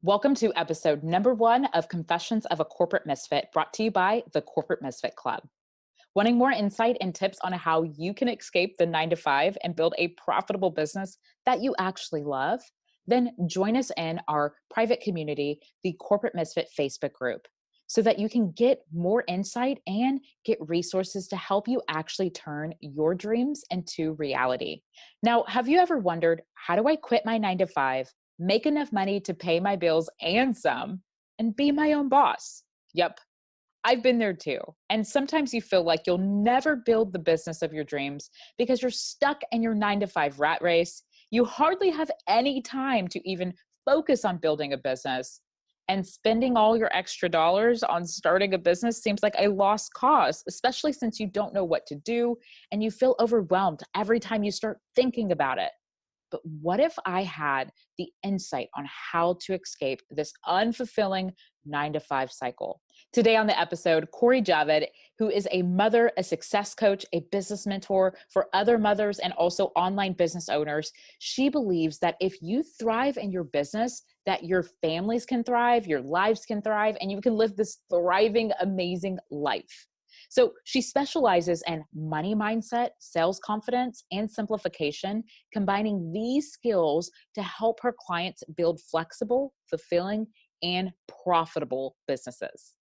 Welcome to episode number 1 of Confessions of a Corporate Misfit, brought to you by the Corporate Misfit Club. Wanting more insight and tips on how you can escape the 9-to-5 and build a profitable business that you actually love? Then join us in our private community, the Corporate Misfit Facebook group, so that you can get more insight and get resources to help you actually turn your dreams into reality. Now, have you ever wondered, how do I quit my 9-to-5, make enough money to pay my bills and some, and be my own boss? Yep, I've been there too. And sometimes you feel like you'll never build the business of your dreams because you're stuck in your 9-to-5 rat race. You hardly have any time to even focus on building a business. And spending all your extra dollars on starting a business seems like a lost cause, especially since you don't know what to do and you feel overwhelmed every time you start thinking about it. But what if I had the insight on how to escape this unfulfilling 9-to-5 cycle? Today on the episode, Cori Javid, who is a mother, a success coach, a business mentor for other mothers and also online business owners, she believes that if you thrive in your business, that your families can thrive, your lives can thrive, and you can live this thriving, amazing life. So she specializes in money mindset, sales confidence, and simplification, combining these skills to help her clients build flexible, fulfilling, and profitable businesses.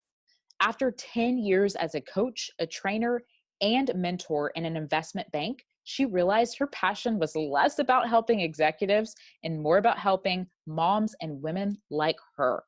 After 10 years as a coach, a trainer, and mentor in an investment bank, she realized her passion was less about helping executives and more about helping moms and women like her.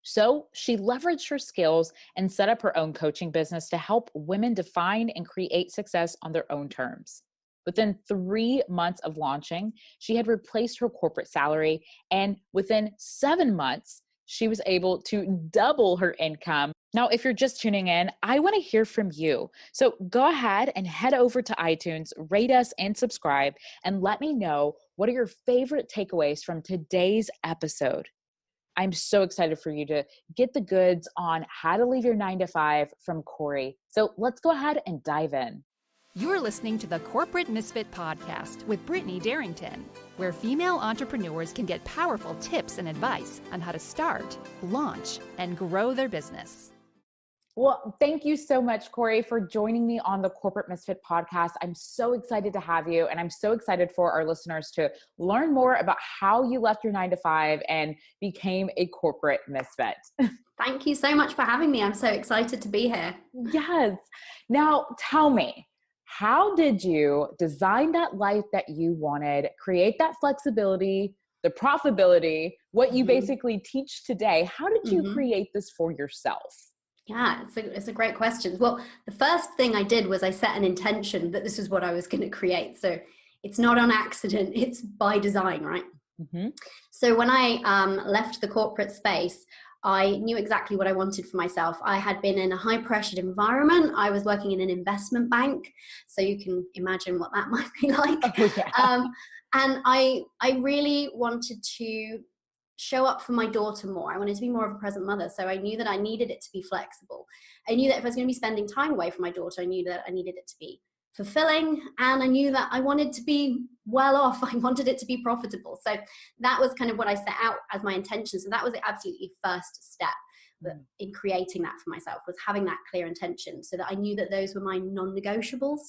So she leveraged her skills and set up her own coaching business to help women define and create success on their own terms. Within 3 months of launching, she had replaced her corporate salary, and within 7 months, she was able to double her income. Now, if you're just tuning in, I want to hear from you. So go ahead and head over to iTunes, rate us and subscribe, and let me know what are your favorite takeaways from today's episode. I'm so excited for you to get the goods on how to leave your 9-to-5 from Cori. So let's go ahead and dive in. You're listening to the Corporate Misfit Podcast with Brittany Darrington, where female entrepreneurs can get powerful tips and advice on how to start, launch, and grow their business. Well, thank you so much, Cori, for joining me on the Corporate Misfit Podcast. I'm so excited to have you, and I'm so excited for our listeners to learn more about how you left your 9-to-5 and became a corporate misfit. Thank you so much for having me. I'm so excited to be here. Yes. Now, tell me, how did you design that life that you wanted, create that flexibility, the profitability, what you basically teach today? How did you create this for yourself? Yeah, it's a great question. Well, the first thing I did was I set an intention that this is what I was going to create. So it's not on accident, it's by design, right? So when I left the corporate space, I knew exactly what I wanted for myself. I had been in a high-pressured environment. I was working in an investment bank, so you can imagine what that might be like. Oh, yeah. And I really wanted to show up for my daughter more. I wanted to be more of a present mother, so I knew that I needed it to be flexible. I knew that if I was going to be spending time away from my daughter, I knew that I needed it to be fulfilling, and I knew that I wanted to be well off. I wanted it to be profitable. So that was kind of what I set out as my intention. So that was the absolutely first step in creating that for myself, was having that clear intention so that I knew that those were my non-negotiables.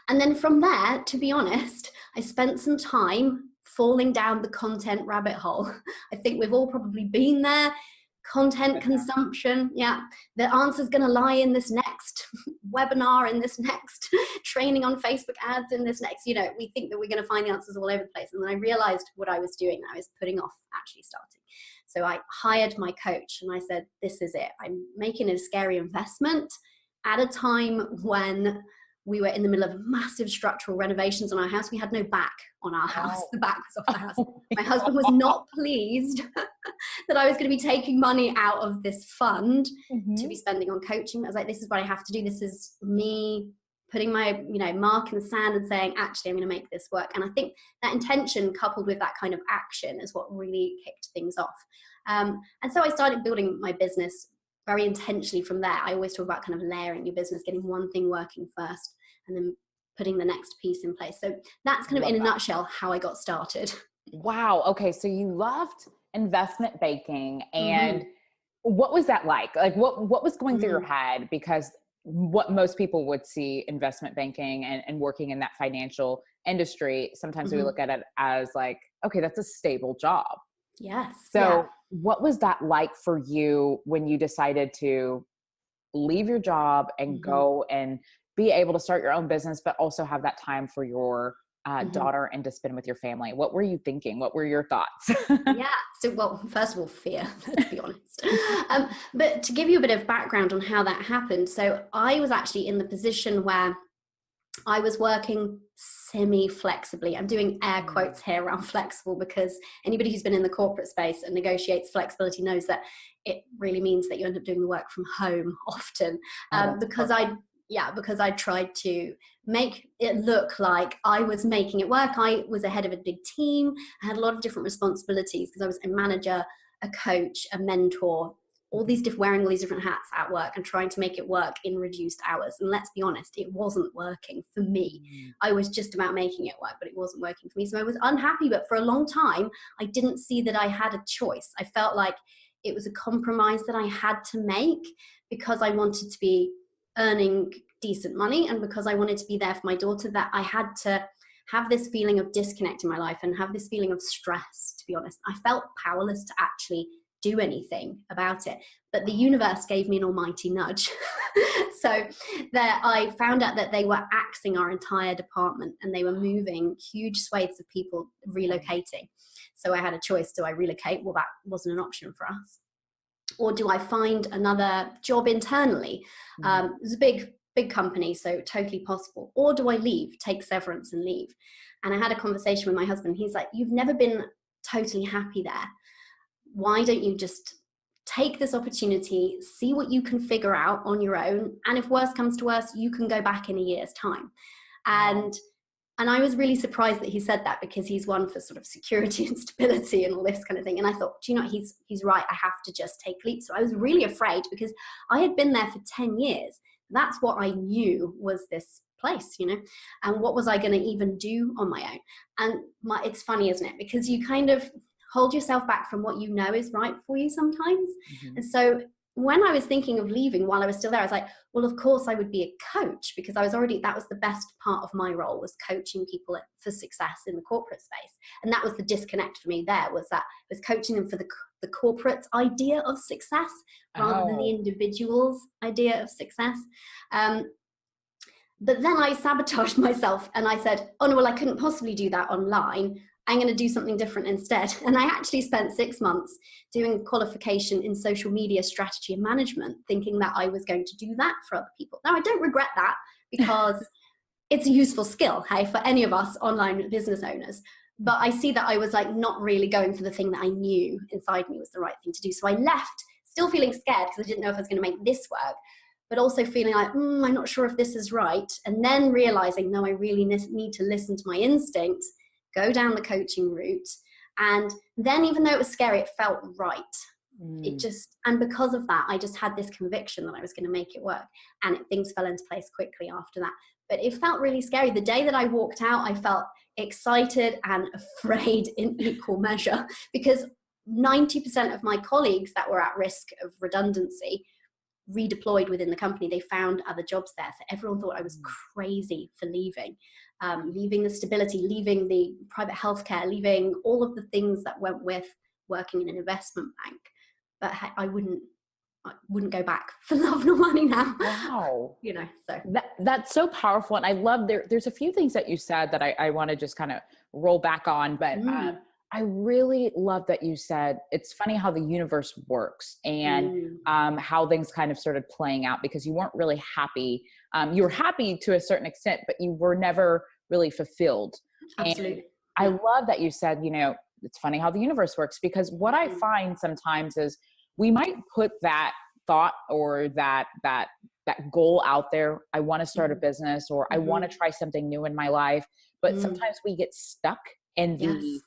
And then from there, to be honest, I spent some time falling down the content rabbit hole. I think we've all probably been there. Content consumption, yeah. The answer's going to lie in this next webinar, in this next training on Facebook ads, in this next, we think that we're going to find the answers all over the place. And then I realized what I was doing. I was putting off actually starting. So I hired my coach and I said, this is it. I'm making a scary investment at a time when we were in the middle of massive structural renovations on our house. We had no back on our house. The back was off the house. My husband was not pleased that I was going to be taking money out of this fund to be spending on coaching. I was like, this is what I have to do. This is me putting my, mark in the sand and saying, actually, I'm going to make this work. And I think that intention coupled with that kind of action is what really kicked things off. And so I started building my business very intentionally from there. I always talk about kind of layering your business, getting one thing working first and then putting the next piece in place. So that's kind of in a nutshell how I got started. Wow. Okay. So you loved investment banking, and what was that like? Like what was going through your head? Because what most people would see investment banking and working in that financial industry, sometimes we look at it as like, okay, that's a stable job. Yes. So what was that like for you when you decided to leave your job and go and be able to start your own business, but also have that time for your daughter and to spend with your family? What were you thinking? What were your thoughts? Yeah. So, well, first of all, fear, let's be honest. But to give you a bit of background on how that happened. So I was actually in the position where I was working semi-flexibly. I'm doing air quotes here around flexible, because anybody who's been in the corporate space and negotiates flexibility knows that it really means that you end up doing the work from home often. Because I tried to make it look like I was making it work. I was a head of a big team. I had a lot of different responsibilities because I was a manager, a coach, a mentor, wearing all these different hats at work and trying to make it work in reduced hours. And let's be honest, it wasn't working for me. I was just about making it work, but it wasn't working for me. So I was unhappy, but for a long time, I didn't see that I had a choice. I felt like it was a compromise that I had to make because I wanted to be earning decent money and because I wanted to be there for my daughter, that I had to have this feeling of disconnect in my life and have this feeling of stress, to be honest. I felt powerless to actually do anything about it, but the universe gave me an almighty nudge. So that I found out that they were axing our entire department and they were moving huge swathes of people, relocating. So I had a choice. Do I relocate? Well, that wasn't an option for us. Or do I find another job internally? It was a big company, so totally possible. Or do I leave, take severance and leave? And I had a conversation with my husband. He's like, you've never been totally happy there. Why don't you just take this opportunity, see what you can figure out on your own, and if worse comes to worse, you can go back in a year's time. And I was really surprised that he said that, because he's one for sort of security and stability and all this kind of thing. And I thought, do you know what, he's right, I have to just take leap. So I was really afraid, because I had been there for 10 years. That's what I knew was this place, you know, and what was I going to even do on my own? And it's funny, isn't it? Because you kind of hold yourself back from what you know is right for you sometimes. And so when I was thinking of leaving while I was still there, I was like, well, of course I would be a coach, because that was the best part of my role, was coaching people for success in the corporate space. And that was the disconnect for me there, was that I was coaching them for the corporate idea of success rather than the individual's idea of success. But then I sabotaged myself and I said, oh no, well, I couldn't possibly do that online. I'm going to do something different instead. And I actually spent 6 months doing a qualification in social media strategy and management, thinking that I was going to do that for other people. Now, I don't regret that, because it's a useful skill, hey, for any of us online business owners. But I see that I was like not really going for the thing that I knew inside me was the right thing to do. So I left still feeling scared, because I didn't know if I was going to make this work, but also feeling like, I'm not sure if this is right. And then realizing, no, I really need to listen to my instinct, go down the coaching route. And then, even though it was scary, it felt right. And because of that, I just had this conviction that I was going to make it work, and things fell into place quickly after that. But it felt really scary. The day that I walked out, I felt excited and afraid in equal measure, because 90% of my colleagues that were at risk of redundancy redeployed within the company. They found other jobs there. So everyone thought I was crazy for leaving the stability, leaving the private healthcare, leaving all of the things that went with working in an investment bank. But I wouldn't go back for love nor money now. Wow. You know, so that's so powerful. And I love there's a few things that you said that I want to just kind of roll back on, but I really love that you said, it's funny how the universe works and how things kind of started playing out, because you weren't really happy. You were happy to a certain extent, but you were never really fulfilled. Absolutely. And I love that you said, you know, it's funny how the universe works, because what I find sometimes is we might put that thought or that goal out there. I want to start a business, or I want to try something new in my life. But sometimes we get stuck in the,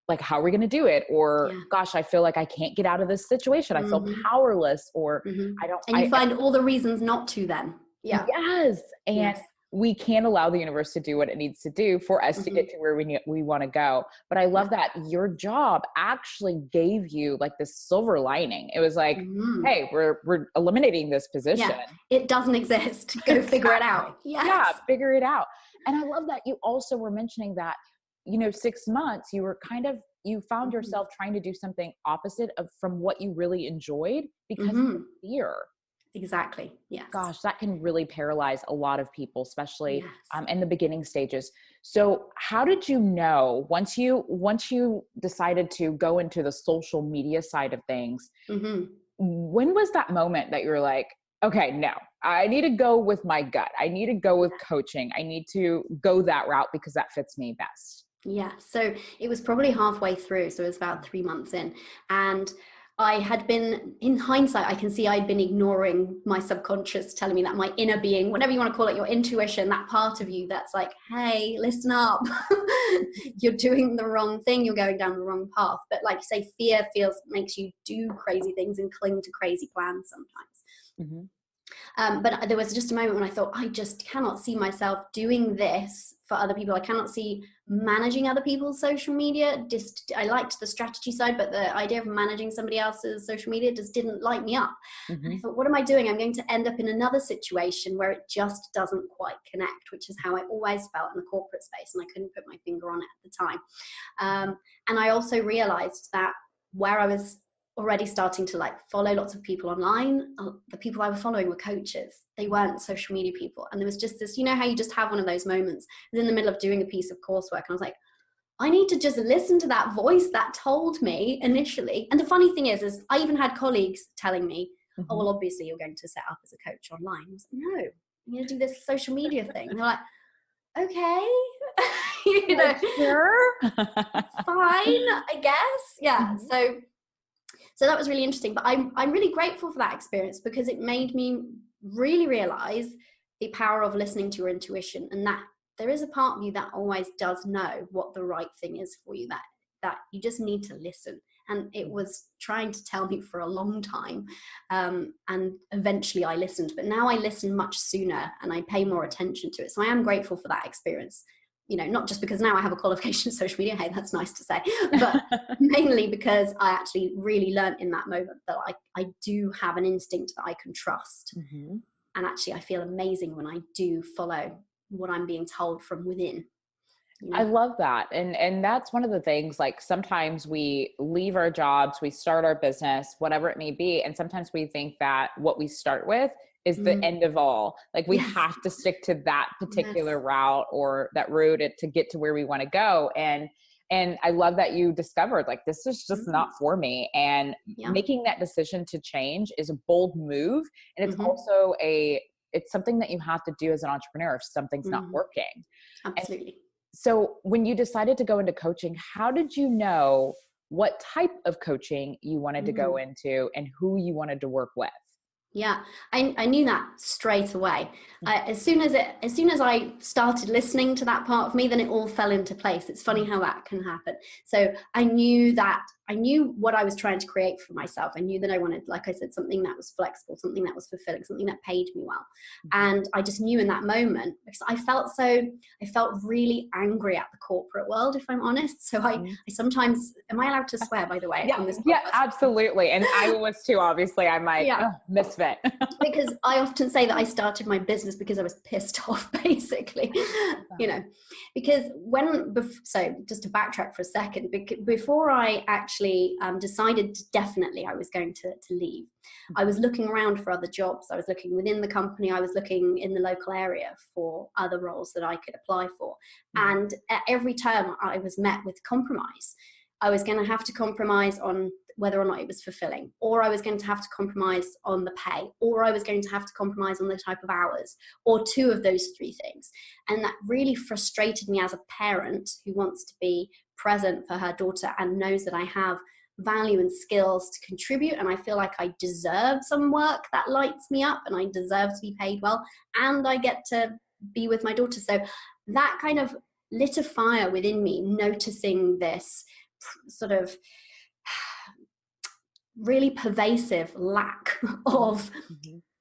like, how are we going to do it? Or gosh, I feel like I can't get out of this situation. I feel powerless, or I don't. And you find all the reasons not to then. Yeah. Yes. And we can't allow the universe to do what it needs to do for us to get to where we want to go. But I love that your job actually gave you like this silver lining. It was like, hey, we're eliminating this position. Yeah. It doesn't exist. Go figure it out. Yes. Yeah, figure it out. And I love that you also were mentioning that, 6 months you were you found yourself trying to do something opposite from what you really enjoyed because of fear. Exactly. Yes. Gosh, that can really paralyze a lot of people, especially in the beginning stages. So how did you know once you decided to go into the social media side of things, when was that moment that you were like, okay, no, I need to go with my gut. I need to go with coaching. I need to go that route because that fits me best. Yeah. So it was probably halfway through. So it was about 3 months in, and I had been, in hindsight, I can see I'd been ignoring my subconscious telling me that my inner being, whatever you want to call it, your intuition, that part of you that's like, hey, listen up. You're doing the wrong thing. You're going down the wrong path. But like you say, fear makes you do crazy things and cling to crazy plans sometimes. But there was just a moment when I thought, I just cannot see myself doing this for other people. I cannot see managing other people's social media. I liked the strategy side, but the idea of managing somebody else's social media just didn't light me up. And I thought, what am I doing? I'm going to end up in another situation where it just doesn't quite connect, which is how I always felt in the corporate space. And I couldn't put my finger on it at the time. And I also realized that where I was already starting to like follow lots of people online, the people I was following were coaches. They weren't social media people. And there was just this, how you just have one of those moments. I was in the middle of doing a piece of coursework and I was like, I need to just listen to that voice that told me initially. And the funny thing is I even had colleagues telling me, oh, well, obviously you're going to set up as a coach online. I was like, no, I'm going to do this social media thing. And they're like, okay, sure. Fine, I guess. Yeah. So that was really interesting, but I'm really grateful for that experience because it made me really realize the power of listening to your intuition, and that there is a part of you that always does know what the right thing is for you, that you just need to listen. And it was trying to tell me for a long time. And eventually I listened, but now I listen much sooner and I pay more attention to it. So I am grateful for that experience. Not just because now I have a qualification in social media, hey, that's nice to say, but mainly because I actually really learned in that moment that I do have an instinct that I can trust. And actually I feel amazing when I do follow what I'm being told from within. I love that. And that's one of the things, like sometimes we leave our jobs, we start our business, whatever it may be. And sometimes we think that what we start with is the end of all. Like we have to stick to that particular route or that route to get to where we want to go. And I love that you discovered like, this is just not for me. And making that decision to change is a bold move. And it's also it's something that you have to do as an entrepreneur if something's not working. Absolutely. And so when you decided to go into coaching, how did you know what type of coaching you wanted to go into and who you wanted to work with? Yeah, I knew that straight away. As soon as I started listening to that part of me, then it all fell into place. It's funny how that can happen. So I knew what I was trying to create for myself. I knew that I wanted, like I said, something that was flexible, something that was fulfilling, something that paid me well. And I just knew in that moment, because I felt really angry at the corporate world, if I'm honest. So I sometimes, am I allowed to swear, by the way? Yeah, on this podcast? Yeah, absolutely. And I was too, obviously. I'm like, misfit. Because I often say that I started my business because I was pissed off, basically, because so just to backtrack for a second, before I actually decided definitely I was going to leave, I was looking around for other jobs. I was looking within the company. I was looking in the local area for other roles that I could apply for. And at every term I was met with compromise. I was going to have to compromise on whether or not it was fulfilling, or I was going to have to compromise on the pay, or I was going to have to compromise on the type of hours, or two of those three things. And that really frustrated me as a parent who wants to be present for her daughter and knows that I have value and skills to contribute, and I feel like I deserve some work that lights me up, and I deserve to be paid well, and I get to be with my daughter. So that kind of lit a fire within me, noticing this sort of really pervasive lack of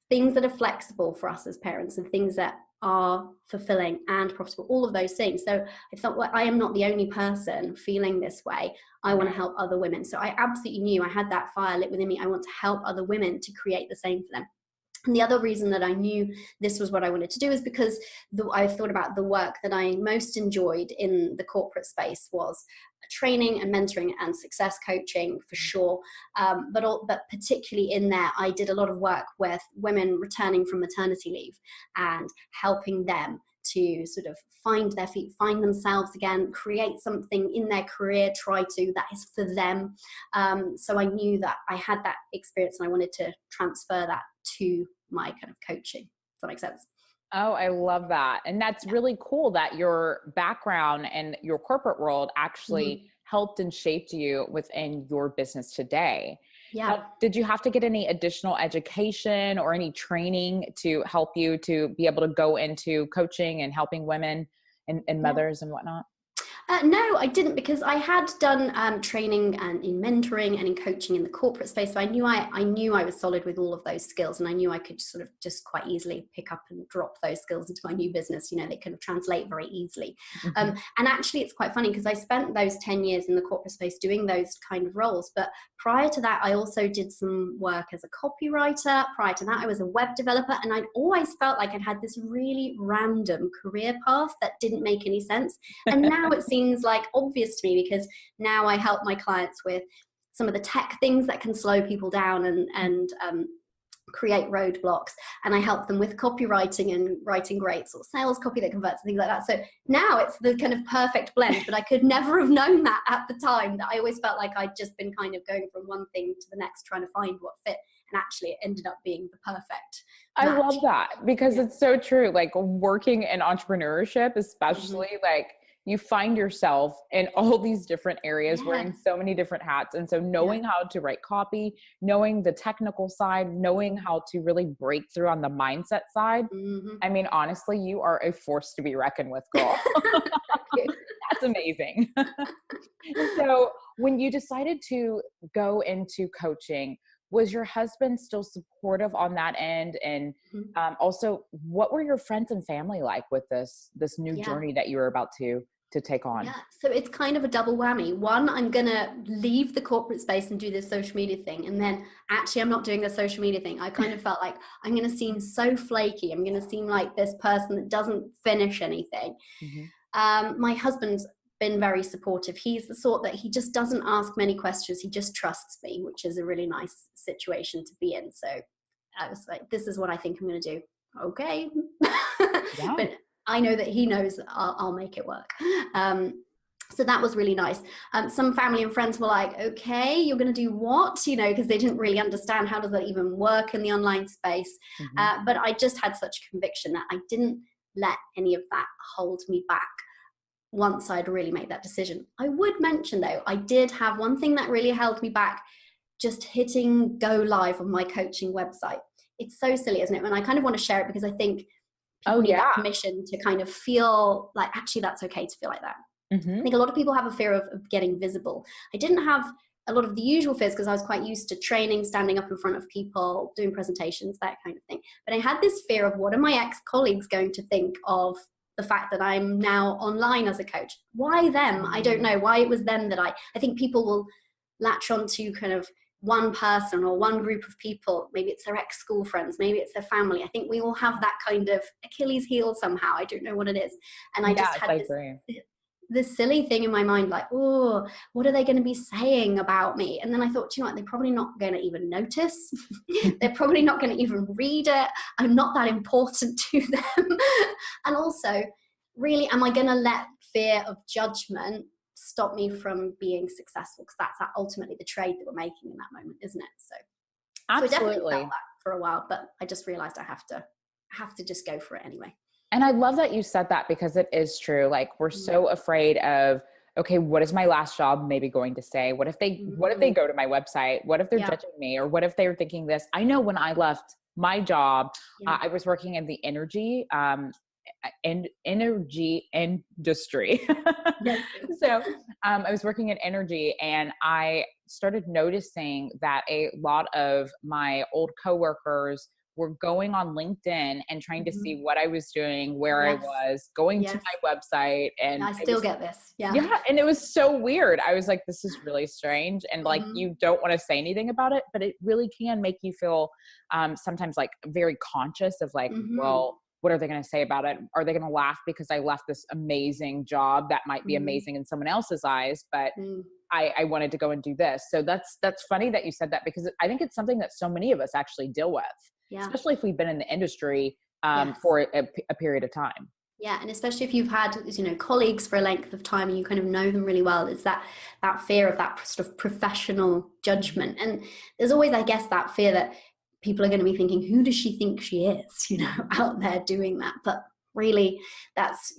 things that are flexible for us as parents and things that are fulfilling and profitable, all of those things. So I thought, well, I am not the only person feeling this way. I want to help other women. So I absolutely knew I had that fire lit within me. I want to help other women to create the same for them. And the other reason that I knew this was what I wanted to do is because I thought about the work that I most enjoyed in the corporate space was training and mentoring and success coaching for sure. But particularly in there, I did a lot of work with women returning from maternity leave and helping them to sort of find their feet, find themselves again, create something in their career, that is for them. So I knew that I had that experience and I wanted to transfer that to my kind of coaching. Does that make sense? Oh, I love that. And that's really cool that your background and your corporate world actually helped and shaped you within your business today. Yeah. Now, did you have to get any additional education or any training to help you to be able to go into coaching and helping women and mothers and whatnot? No, I didn't, because I had done training and in mentoring and in coaching in the corporate space. So I knew I was solid with all of those skills, and I knew I could sort of just quite easily pick up and drop those skills into my new business. You know, they kind of translate very easily. And actually, it's quite funny because I spent those 10 years in the corporate space doing those kind of roles. But prior to that, I also did some work as a copywriter. Prior to that, I was a web developer, and I'd always felt like I'd had this really random career path that didn't make any sense. And now it seems like obvious to me, because now I help my clients with some of the tech things that can slow people down and create roadblocks, and I help them with copywriting and writing great sort of sales copy that converts and things like that. So now it's the kind of perfect blend, but I could never have known that at the time. That I always felt like I'd just been kind of going from one thing to the next, trying to find what fit, and actually it ended up being the perfect match. I love that, because it's so true. Like working in entrepreneurship, especially, like you find yourself in all these different areas wearing so many different hats. And so knowing how to write copy, knowing the technical side, knowing how to really break through on the mindset side. I mean, honestly, you are a force to be reckoned with, girl. That's amazing. So when you decided to go into coaching, was your husband still supportive on that end? And also, what were your friends and family like with this new journey that you were about to take on? Yeah, so it's kind of a double whammy. One, I'm going to leave the corporate space and do this social media thing. And then actually, I'm not doing the social media thing. I kind of felt like I'm going to seem so flaky. I'm going to seem like this person that doesn't finish anything. My husband's been very supportive. He's the sort that he just doesn't ask many questions. He just trusts me, which is a really nice situation to be in. So I was like, this is what I think I'm going to do. Okay. But I know that he knows that I'll make it work. So that was really nice. Some family and friends were like, okay, you're going to do what? You know, because they didn't really understand how does that even work in the online space. But I just had such conviction that I didn't let any of that hold me back once I'd really made that decision. I would mention though, I did have one thing that really held me back, just hitting go live on my coaching website. It's so silly, isn't it? And I kind of want to share it because I think people need that permission to kind of feel like, actually, that's okay to feel like that. I think a lot of people have a fear of getting visible. I didn't have a lot of the usual fears because I was quite used to training, standing up in front of people, doing presentations, that kind of thing. But I had this fear of, what are my ex-colleagues going to think of the fact that I'm now online as a coach? Why them? I don't know why it was them that I think people will latch on to kind of one person or one group of people. Maybe it's their ex-school friends, maybe it's their family. I think we all have that kind of Achilles heel somehow. I don't know what it is. And I just had this silly thing in my mind, like, oh, what are they going to be saying about me? And then I thought, you know what, they're probably not going to even notice. They're probably not going to even read it. I'm not that important to them. And also, really, am I going to let fear of judgment stop me from being successful? Because that's ultimately the trade that we're making in that moment, isn't it? So I definitely felt that for a while, but I just realized I have to just go for it anyway. And I love that you said that, because it is true. Like, we're so afraid of, okay, what is my last job maybe going to say? What if they go to my website? What if they're judging me? Or what if they're thinking this? I know when I left my job, I was working in the energy industry. So I was working in energy, and I started noticing that a lot of my old coworkers were going on LinkedIn and trying to see what I was doing, where I Yes. was, going to my website. And I still get this. yeah. And it was so weird. I was like, this is really strange. And like, you don't want to say anything about it, but it really can make you feel sometimes like very conscious of like, well, what are they going to say about it? Are they going to laugh because I left this amazing job that might be amazing in someone else's eyes, but I wanted to go and do this. So that's funny that you said that, because I think it's something that so many of us actually deal with, especially if we've been in the industry for a period of time. Yeah. And especially if you've had, colleagues for a length of time and you kind of know them really well, it's that fear of that sort of professional judgment. And there's always, I guess, that fear that people are going to be thinking, who does she think she is, out there doing that? But really, that's,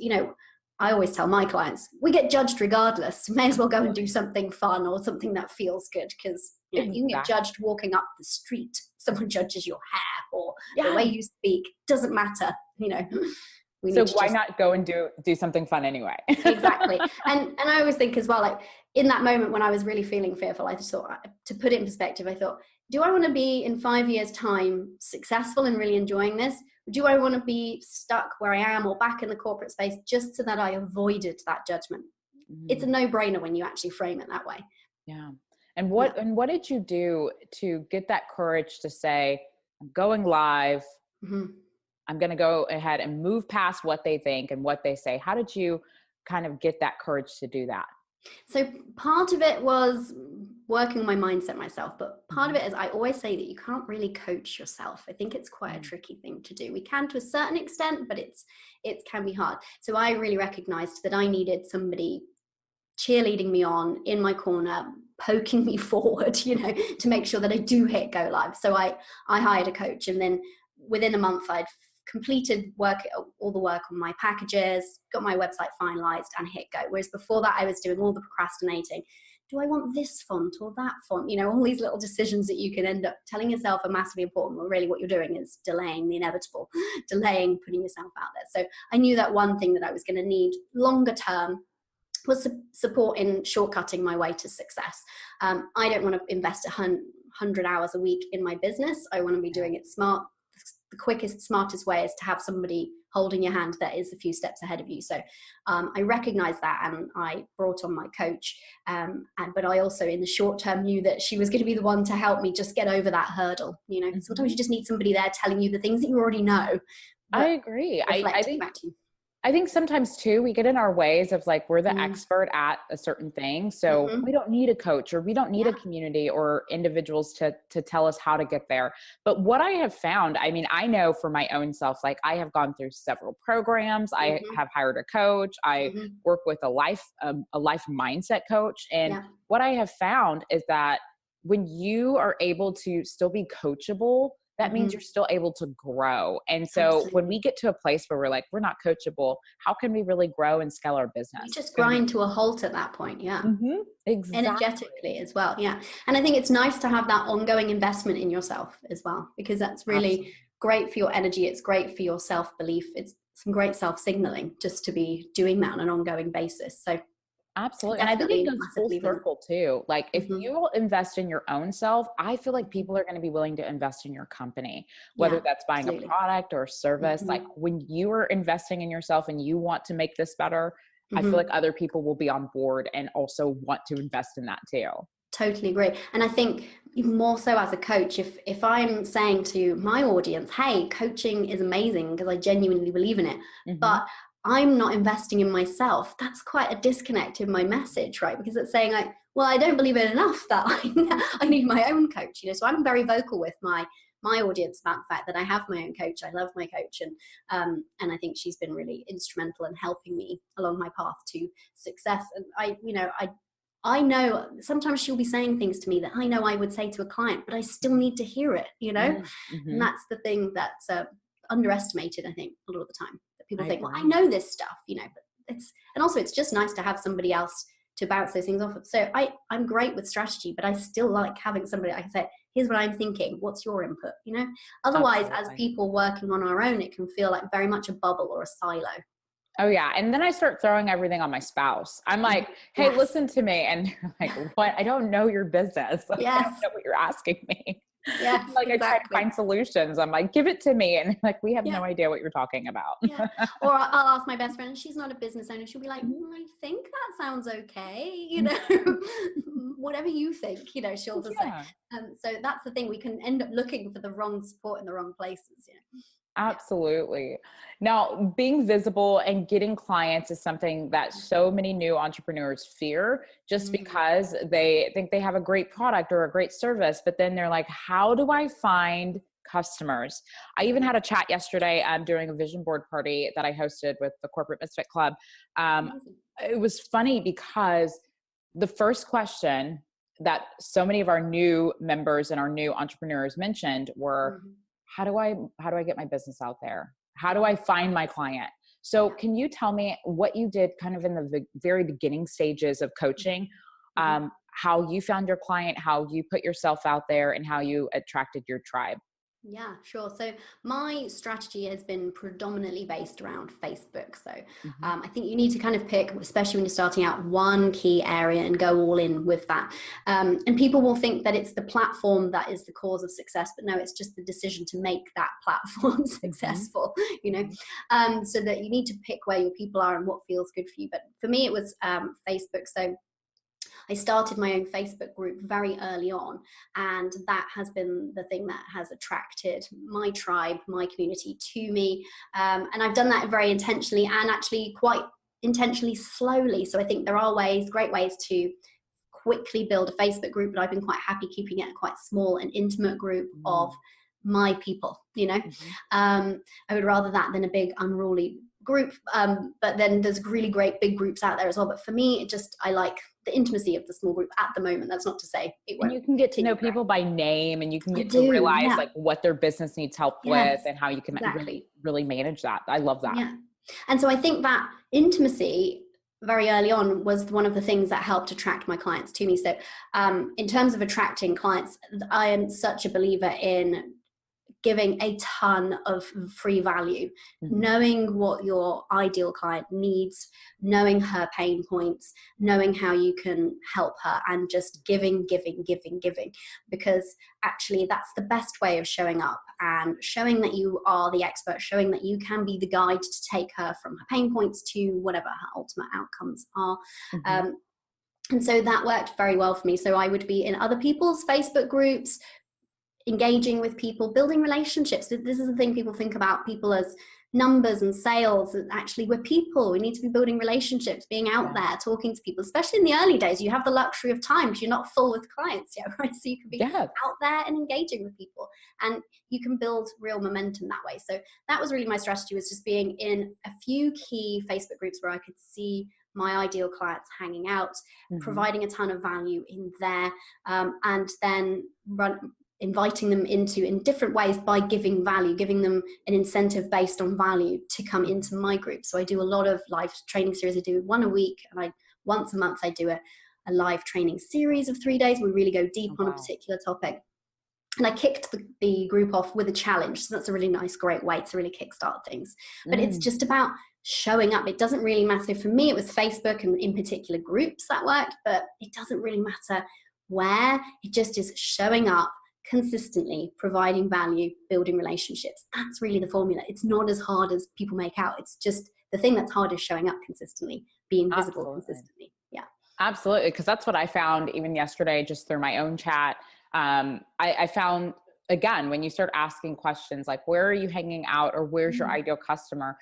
I always tell my clients, we get judged regardless. May as well go and do something fun or something that feels good, because you can get judged walking up the street. Someone judges your hair or the way you speak. Doesn't matter, So why not go and do something fun anyway? Exactly. And I always think as well, like in that moment when I was really feeling fearful, I just thought, to put it in perspective, I thought, do I want to be in 5 years' time successful and really enjoying this? Or do I want to be stuck where I am or back in the corporate space just so that I avoided that judgment? It's a no-brainer when you actually frame it that way. Yeah. And what did you do to get that courage to say, I'm going live. I'm going to go ahead and move past what they think and what they say. How did you kind of get that courage to do that? So part of it was working on my mindset myself, but part of it is, I always say that you can't really coach yourself. I think it's quite a tricky thing to do. We can to a certain extent, but it can be hard. So I really recognized that I needed somebody cheerleading me on in my corner, poking me forward, to make sure that I do hit go live. So I hired a coach, and then within a month I'd completed all the work on my packages, got my website finalized, and hit go. Whereas before that, I was doing all the procrastinating. Do I want this font or that font? All these little decisions that you can end up telling yourself are massively important, when really what you're doing is delaying the inevitable, delaying putting yourself out there. So I knew that one thing that I was going to need longer term was support in shortcutting my way to success. I don't want to invest 100 hours a week in my business. I want to be doing it smart. The quickest, smartest way is to have somebody holding your hand that is a few steps ahead of you. So I recognized that, and I brought on my coach. But I also, in the short term, knew that she was going to be the one to help me just get over that hurdle. Sometimes you just need somebody there telling you the things that you already know. I agree. I think sometimes too, we get in our ways of like, we're the expert at a certain thing. So we don't need a coach, or we don't need a community or individuals to tell us how to get there. But what I have found, I know for my own self, like I have gone through several programs. I have hired a coach. I work with a life mindset coach. And what I have found is that when you are able to still be coachable, that means you're still able to grow. And so when we get to a place where we're like, we're not coachable, how can we really grow and scale our business? You just grind to a halt at that point. Yeah. Exactly. Energetically as well. Yeah. And I think it's nice to have that ongoing investment in yourself as well, because that's really great for your energy. It's great for your self-belief. It's some great self-signaling just to be doing that on an ongoing basis. So absolutely. And I think it goes full circle too. Like if you invest in your own self, I feel like people are going to be willing to invest in your company, whether that's buying a product or a service. Like when you are investing in yourself and you want to make this better, I feel like other people will be on board and also want to invest in that too. Totally agree. And I think even more so as a coach, if I'm saying to my audience, hey, coaching is amazing because I genuinely believe in it, but I'm not investing in myself, that's quite a disconnect in my message, right? Because it's saying like, well, I don't believe it enough that I need my own coach, So I'm very vocal with my audience about the fact that I have my own coach. I love my coach, and I think she's been really instrumental in helping me along my path to success. And I know sometimes she'll be saying things to me that I know I would say to a client, but I still need to hear it, And that's the thing that's underestimated, I think, a lot of the time. People think, well, I know this stuff, but it's just nice to have somebody else to bounce those things off of. So I'm great with strategy, but I still like having somebody I can say, here's what I'm thinking. What's your input? Otherwise, as people working on our own, it can feel like very much a bubble or a silo. Oh yeah. And then I start throwing everything on my spouse. I'm like, hey, listen to me. And they're like, what? I don't know your business. Like, I don't know what you're asking me. Yes, Like I try to exactly. find solutions. I'm like, give it to me. And like, we have Yeah. no idea what you're talking about. Yeah. Or I'll ask my best friend, and she's not a business owner. She'll be like, Mhm. I think that sounds okay. Mhm. Whatever you think, she'll just say. Yeah. So that's the thing. We can end up looking for the wrong support in the wrong places. Yeah. Absolutely. Now, being visible and getting clients is something that so many new entrepreneurs fear just Mm, because they think they have a great product or a great service, but then they're like, how do I find customers? I even yeah. had a chat yesterday during a vision board party that I hosted with the Corporate Misfit Club. Um, Amazing. it was funny because the first question that so many of our new members and our new entrepreneurs mentioned were, Mhm. how do I get my business out there? How do Yeah. I find my client? So Yeah. can you tell me what you did kind of in the very beginning stages of coaching, Mhm. how you found your client, how you put yourself out there, and how you attracted your tribe? Yeah, sure. So my strategy has been predominantly based around Facebook. So Mhm. I think you need to kind of pick, especially when you're starting out, one key area and go all in with that. And people will think that it's the platform that is the cause of success, but no, it's just the decision to make that platform Mhm. successful. Mhm. So that you need to pick where your people are and what feels good for you. But for me, it was Facebook. So I started my own Facebook group very early on, and that has been the thing that has attracted my tribe, my community to me. And I've done that very intentionally and actually quite intentionally slowly. So I think there are great ways to quickly build a Facebook group, but I've been quite happy keeping it a quite small and intimate group of Mm. my people. Mhm. I would rather that than a big unruly group. But then there's really great big groups out there as well. But for me, I like the intimacy of the small group at the moment. That's not to say it And won't you can get to know continue growing. people by name, and you can I get to do, realize yeah. like what their business needs help with Yes, and how you can exactly. really, really manage that. I love that. Yeah. And so I think that intimacy very early on was one of the things that helped attract my clients to me. So in terms of attracting clients, I am such a believer in giving a ton of free value, Mhm. knowing what your ideal client needs, knowing her pain points, knowing how you can help her, and just giving, giving, giving, giving. Because actually, that's the best way of showing up and showing that you are the expert, showing that you can be the guide to take her from her pain points to whatever her ultimate outcomes are. Mhm. Um, and so that worked very well for me. So I would be in other people's Facebook groups, engaging with people, building relationships. This is the thing people think about people as numbers and sales. Actually, we're people. We need to be building relationships, being out Yeah. there, talking to people, especially in the early days. You have the luxury of time because you're not full with clients yet, right? So you can be Yes. out there and engaging with people, and you can build real momentum that way. So that was really my strategy, was just being in a few key Facebook groups where I could see my ideal clients hanging out, Mhm. providing a ton of value in there, and then inviting them in different ways by giving value, giving them an incentive based on value to come Mhm. into my group. So I do a lot of live training series. I do one a week, and once a month I do a live training series of 3 days. We really go deep Oh, on a wow. particular topic. And I kicked the group off with a challenge. So that's a really nice, great way to really kickstart things. But it's Mm. just about showing up. It doesn't really matter. For me, it was Facebook and in particular groups that worked, but it doesn't really matter where. It just is showing up consistently, providing value, building relationships. That's really the formula. It's not as hard as people make out. It's just the thing that's hard is showing up consistently, being visible Absolutely. consistently. Yeah. Absolutely, because that's what I found even yesterday, just through my own chat. I found, again, when you start asking questions like, where are you hanging out or where's your Mm-hmm. ideal customer?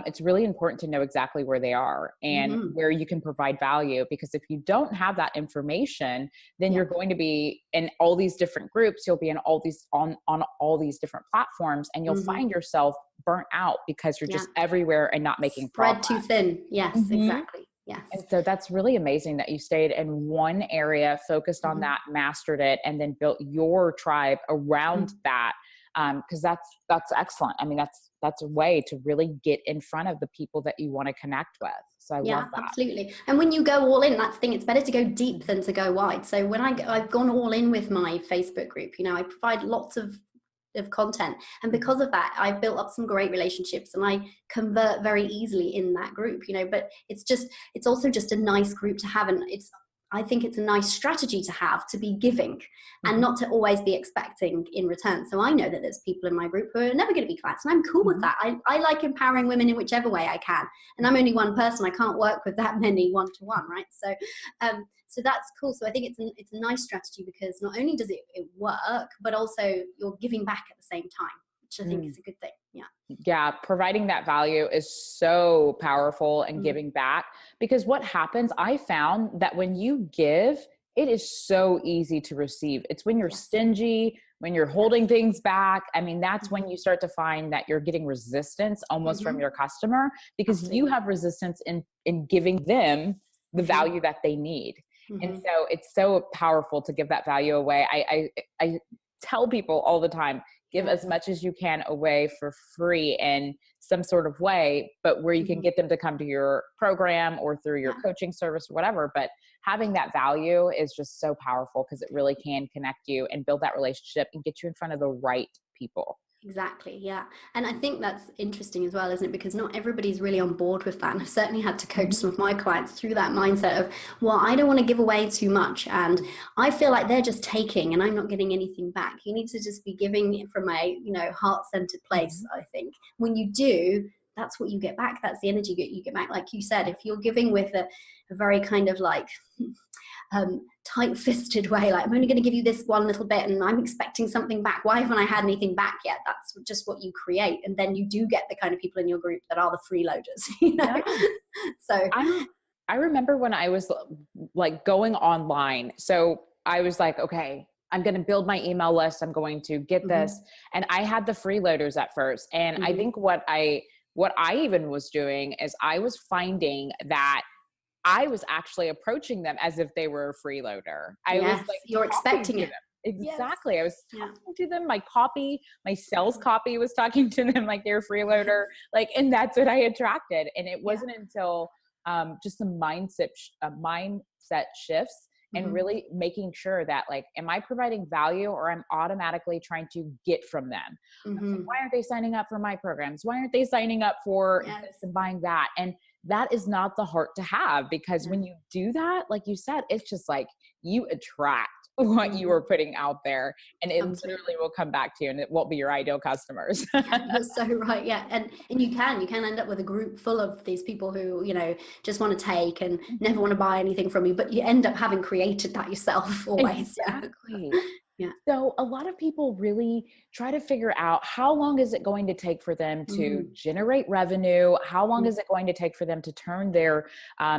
It's really important to know exactly where they are and Mm-hmm. where you can provide value. Because if you don't have that information, then Yeah. you're going to be in all these different groups. You'll be in all these on all these different platforms, and you'll Mm-hmm. find yourself burnt out because you're Yeah. just everywhere and not making Spread progress. too thin. Yes, Mhm. exactly. And Yes. so that's really amazing that you stayed in one area, focused on Mm-hmm. that, mastered it, and then built your tribe around Mm-hmm. that. Because that's excellent. I mean, that's a way to really get in front of the people that you want to connect with. So I Yeah, love that. absolutely. And when you go all in, that's the thing. It's better to go deep than to go wide. So when I've gone all in with my Facebook group, I provide lots of content, and Mhm. because of that, I've built up some great relationships, and I convert very easily in that group. But it's also just a nice group to have, and I think it's a nice strategy to have, to be giving and not to always be expecting in return. So I know that there's people in my group who are never going to be clients, and I'm cool with that. I like empowering women in whichever way I can. And I'm only one person. I can't work with that many one-to-one, right? So so that's cool. So I think it's a nice strategy, because not only does it work, but also you're giving back at the same time, which I think is a good thing. Yeah. Yeah, providing that value is so powerful, and giving back, because what happens, I found that when you give, it is so easy to receive. It's when you're stingy, when you're holding things back. I mean, that's when you start to find that you're getting resistance almost from your customer, because you have resistance in giving them the value that they need. And so it's so powerful to give that value away. I tell people all the time, give as much as you can away for free in some sort of way, but where you can get them to come to your program or through your coaching service or whatever. But having that value is just so powerful, because it really can connect you and build that relationship and get you in front of the right people. Exactly. Yeah. And I think that's interesting as well, isn't it? Because not everybody's really on board with that. And I've certainly had to coach some of my clients through that mindset of, well, I don't want to give away too much, and I feel like they're just taking and I'm not getting anything back. You need to just be giving from a, heart-centered place. I think when you do, that's what you get back. That's the energy you get back. Like you said, if you're giving with a very kind of like tight-fisted way, like, I'm only going to give you this one little bit and I'm expecting something back, why haven't I had anything back yet? That's just what you create. And then you do get the kind of people in your group that are the freeloaders, Yeah. So I remember when I was like going online, so I was like, okay, I'm going to build my email list, I'm going to get this, and I had the freeloaders at first. And I think what I even was doing is I was finding that I was actually approaching them as if they were a freeloader. I was like, you're expecting it. Exactly. I was talking to them. My sales copy was talking to them like they're a freeloader. Like, and that's what I attracted. And it wasn't until just the mindset shifts and really making sure that, like, am I providing value, or I'm automatically trying to get from them? Like, why aren't they signing up for my programs? Why aren't they signing up for this and buying that? And that is not the heart to have, because when you do that, like you said, it's just like you attract what you are putting out there, and it literally will come back to you, and it won't be your ideal customers. You're so right. Yeah. And you can end up with a group full of these people who, just want to take and never want to buy anything from you, but you end up having created that yourself always. Exactly. Yeah. So a lot of people really try to figure out, how long is it going to take for them to generate revenue? How long is it going to take for them to turn their,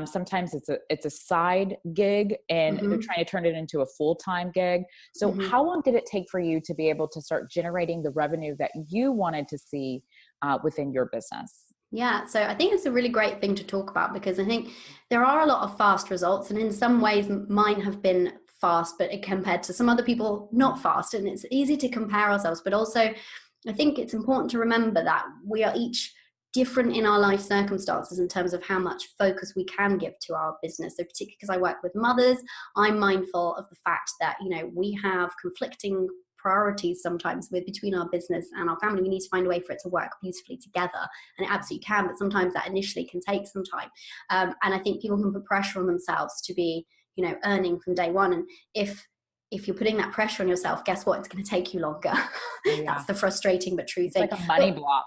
sometimes it's a side gig, and they're trying to turn it into a full-time gig. So how long did it take for you to be able to start generating the revenue that you wanted to see within your business? Yeah, so I think it's a really great thing to talk about, because I think there are a lot of fast results, and in some ways mine have been fast, but compared to some other people, not fast. And it's easy to compare ourselves, but also I think it's important to remember that we are each different in our life circumstances in terms of how much focus we can give to our business. So particularly because I work with mothers, I'm mindful of the fact that, we have conflicting priorities sometimes between our business and our family. We need to find a way for it to work beautifully together, and it absolutely can, but sometimes that initially can take some time. And I think people can put pressure on themselves to be, earning from day one. And if you're putting that pressure on yourself, guess what? It's going to take you longer. That's the frustrating but true thing. It's like a money block.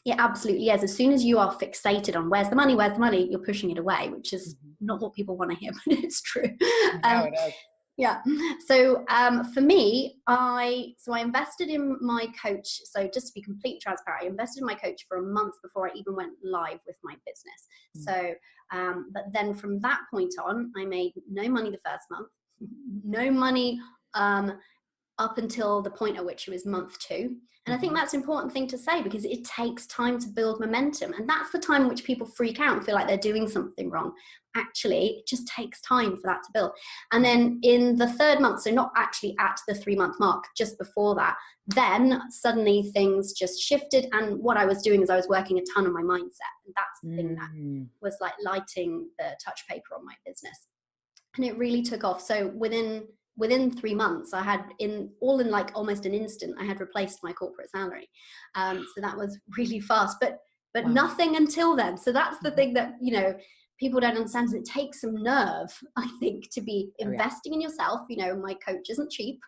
Yeah, absolutely. Yes. As soon as you are fixated on where's the money, you're pushing it away, which is not what people want to hear, but it's true. No, it is. Yeah. So for me, I invested in my coach. So just to be completely transparent, I invested in my coach for a month before I even went live with my business. So, but then from that point on, I made no money the first month, no money up until the point at which it was month 2. And I think that's an important thing to say, because it takes time to build momentum. And that's the time in which people freak out and feel like they're doing something wrong. Actually, it just takes time for that to build. And then in the 3rd month, so not actually at the 3-month mark, just before that, then suddenly things just shifted. And what I was doing is I was working a ton on my mindset. And that's the thing that was like lighting the touch paper on my business. And it really took off. So within 3 months, I had in like almost an instant, I had replaced my corporate salary. So that was really fast, but nothing until then. So that's the thing that, people don't understand is it takes some nerve, I think, to be investing in yourself. You know, my coach isn't cheap,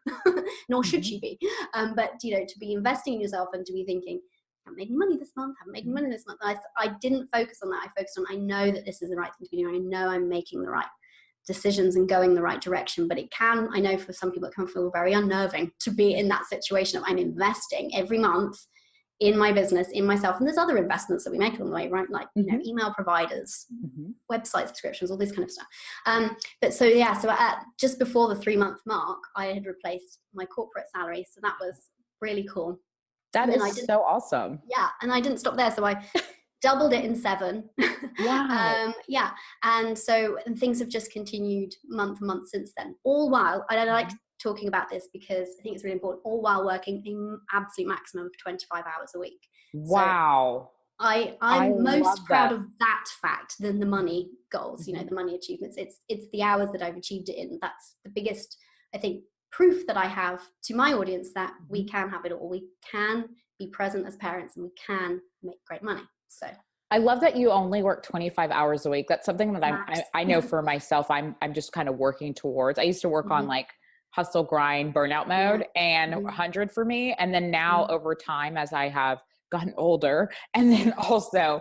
nor should she be. But, you know, to be investing in yourself and to be thinking, I'm making money this month, I'm making money this month. I didn't focus on that. I focused on, I know that this is the right thing to be doing. I know I'm making the right decisions and going the right direction. But it can, I know for some people, it can feel very unnerving to be in that situation of I'm investing every month in my business, in myself. And there's other investments that we make along the way, right? Like, you know, email providers, website subscriptions, all this kind of stuff. But so, yeah, so at just before the 3-month mark, I had replaced my corporate salary. So that was really cool. That is so awesome. Yeah. And I didn't stop there. So I doubled it in 7. Wow. Yeah. And so, and things have just continued month to month since then, all while, and I like talking about this because I think it's really important, all while working an absolute maximum of 25 hours a week. Wow. So I'm most proud of that fact than the money goals, you know, the money achievements. It's the hours that I've achieved it in. That's the biggest, I think, proof that I have to my audience that we can have it all. We can be present as parents and we can make great money. So I love that you only work 25 hours a week. That's something that I know for myself, I'm just kind of working towards. I used to work on like hustle, grind, burnout mode and 100 for me. And then now over time, as I have gotten older, and then also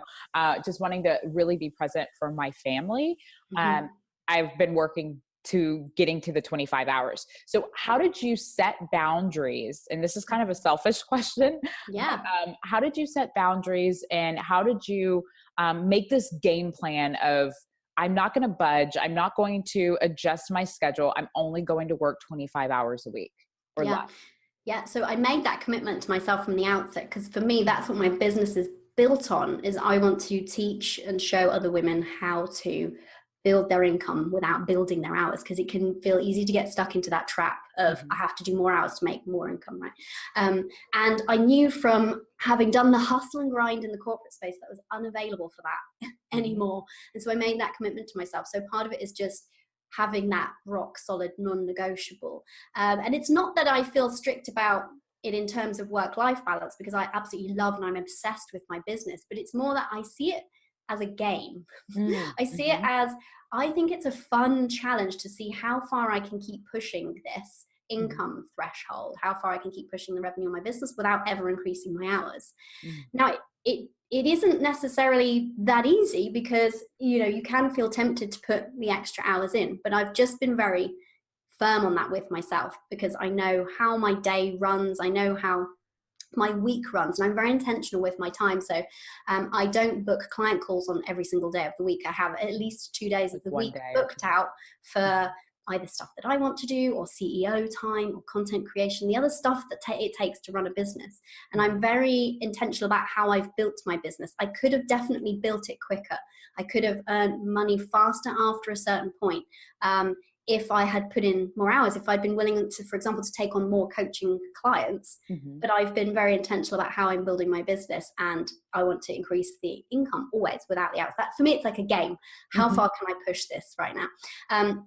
just wanting to really be present for my family, I've been working to getting to the 25 hours. So how did you set boundaries? And this is kind of a selfish question. Yeah. How did you set boundaries and how did you make this game plan of, I'm not going to budge. I'm not going to adjust my schedule. I'm only going to work 25 hours a week or less. Yeah. So I made that commitment to myself from the outset, because for me, that's what my business is built on, is I want to teach and show other women how to build their income without building their hours, because it can feel easy to get stuck into that trap of I have to do more hours to make more income, right? And I knew from having done the hustle and grind in the corporate space that was unavailable for that anymore. And so I made that commitment to myself. So part of it is just having that rock solid non-negotiable. And it's not that I feel strict about it in terms of work-life balance, because I absolutely love and I'm obsessed with my business, but it's more that I see it as a game. I see it as, I think it's a fun challenge to see how far I can keep pushing this income threshold, how far I can keep pushing the revenue of my business without ever increasing my hours. Now, it isn't necessarily that easy, because, you know, you can feel tempted to put the extra hours in, but I've just been very firm on that with myself, because I know how my day runs. I know how my week runs, and I'm very intentional with my time. So I don't book client calls on every single day of the week. I have at least 2 days of the week booked out for either stuff that I want to do, or CEO time, or content creation, the other stuff that it takes to run a business. And I'm very intentional about how I've built my business. I could have definitely built it quicker. I could have earned money faster after a certain point. If I had put in more hours, if I'd been willing to, for example, to take on more coaching clients, but I've been very intentional about how I'm building my business, and I want to increase the income always without the hours. That, for me, it's like a game. How far can I push this right now?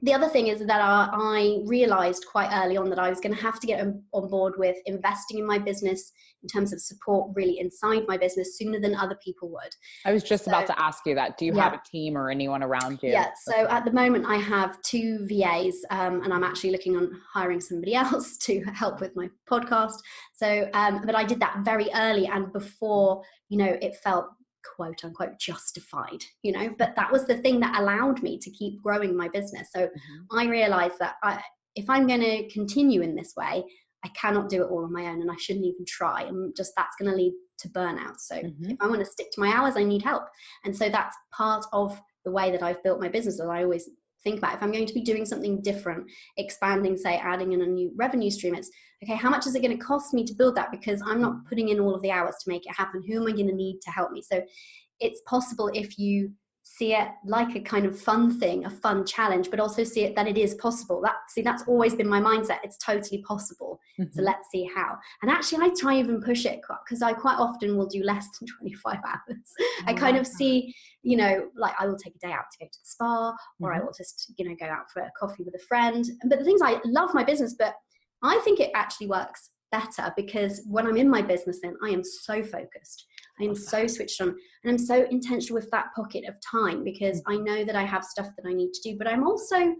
The other thing is that I realized quite early on that I was going to have to get on board with investing in my business in terms of support really inside my business sooner than other people would. I was just about to ask you that. Do you have a team or anyone around you? Yeah. So at the moment I have 2 VAs and I'm actually looking on hiring somebody else to help with my podcast. So, but I did that very early and before, you know, it felt quote unquote justified, you know, but that was the thing that allowed me to keep growing my business. So I realized that if I'm going to continue in this way, I cannot do it all on my own, and I shouldn't even try. And just that's going to lead to burnout. So if I want to stick to my hours, I need help. And so that's part of the way that I've built my business, that I always think about. If I'm going to be doing something different, expanding, say, adding in a new revenue stream, it's okay, how much is it going to cost me to build that? Because I'm not putting in all of the hours to make it happen. Who am I going to need to help me? So it's possible if you see it like a kind of fun thing, a fun challenge, but also see it that it is possible. That's always been my mindset. It's totally possible. So let's see how. And actually I try even push it, because I quite often will do less than 25 hours. I kind of see, you know, like I will take a day out to go to the spa, or I will just, you know, go out for a coffee with a friend. But the things, I love my business, but I think it actually works better because when I'm in my business, then I am so focused. I'm so switched on, and I'm so intentional with that pocket of time, because I know that I have stuff that I need to do, but I'm also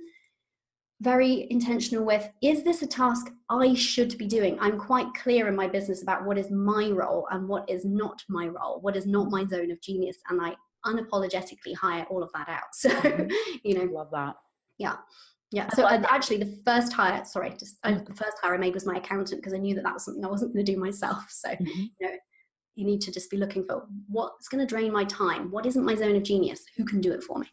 very intentional with, is this a task I should be doing? I'm quite clear in my business about what is my role and what is not my role, what is not my zone of genius. And I unapologetically hire all of that out. So, Love that. Yeah. Yeah. So actually the first hire, the first hire I made was my accountant, because I knew that that was something I wasn't going to do myself. So, you need to just be looking for what's going to drain my time. What isn't my zone of genius? Who can do it for me?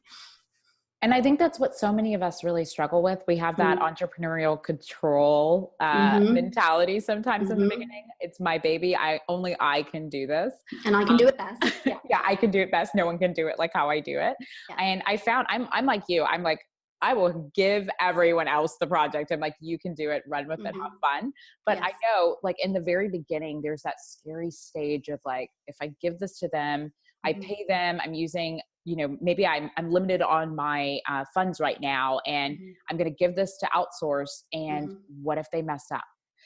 And I think that's what so many of us really struggle with. We have that entrepreneurial control mentality sometimes in the beginning. It's my baby. Only I can do this. And I can do it best. Yeah. Yeah, I can do it best. No one can do it like how I do it. Yeah. And I found I'm like you. I'm like, I will give everyone else the project. I'm like, you can do it, run with it, have fun. But I know, like, in the very beginning, there's that scary stage of like, if I give this to them, I pay them, I'm using, maybe I'm limited on my funds right now, and I'm going to give this to outsource. And what if they mess up?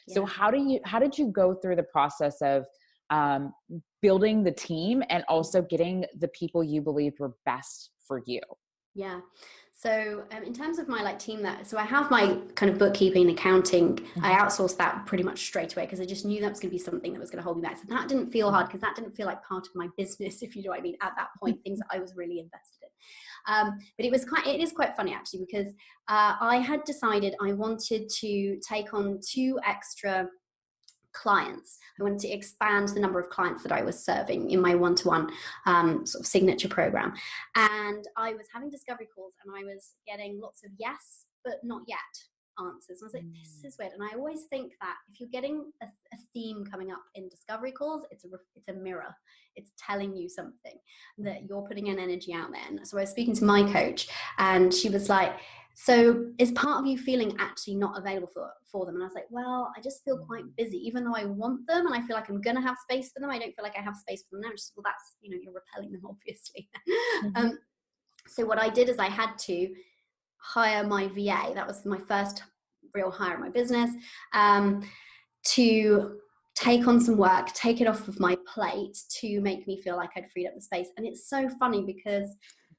Yeah. So how did you go through the process of building the team and also getting the people you believed were best for you? Yeah. So in terms of my team so I have my kind of bookkeeping and accounting. I outsourced that pretty much straight away, because I just knew that was going to be something that was going to hold me back. So that didn't feel hard, because that didn't feel like part of my business, if you know what I mean, at that point, things that I was really invested in. But it is quite funny actually, because I had decided I wanted to take on 2 extra clients. I wanted to expand the number of clients that I was serving in my one-to-one sort of signature program. And I was having discovery calls, and I was getting lots of yes, but not yet answers. And I was like, this is weird. And I always think that if you're getting a theme coming up in discovery calls, it's a mirror. It's telling you something, that you're putting an energy out there. And so I was speaking to my coach, and she was like, so is part of you feeling actually not available for them? And I was like, well, I just feel quite busy, even though I want them and I feel like I'm going to have space for them. I don't feel like I have space for them now. She's, well, that's, you're repelling them, obviously. So what I did is I had to hire my VA. That was my first real hire in my business, to take on some work, take it off of my plate, to make me feel like I'd freed up the space. And it's so funny, because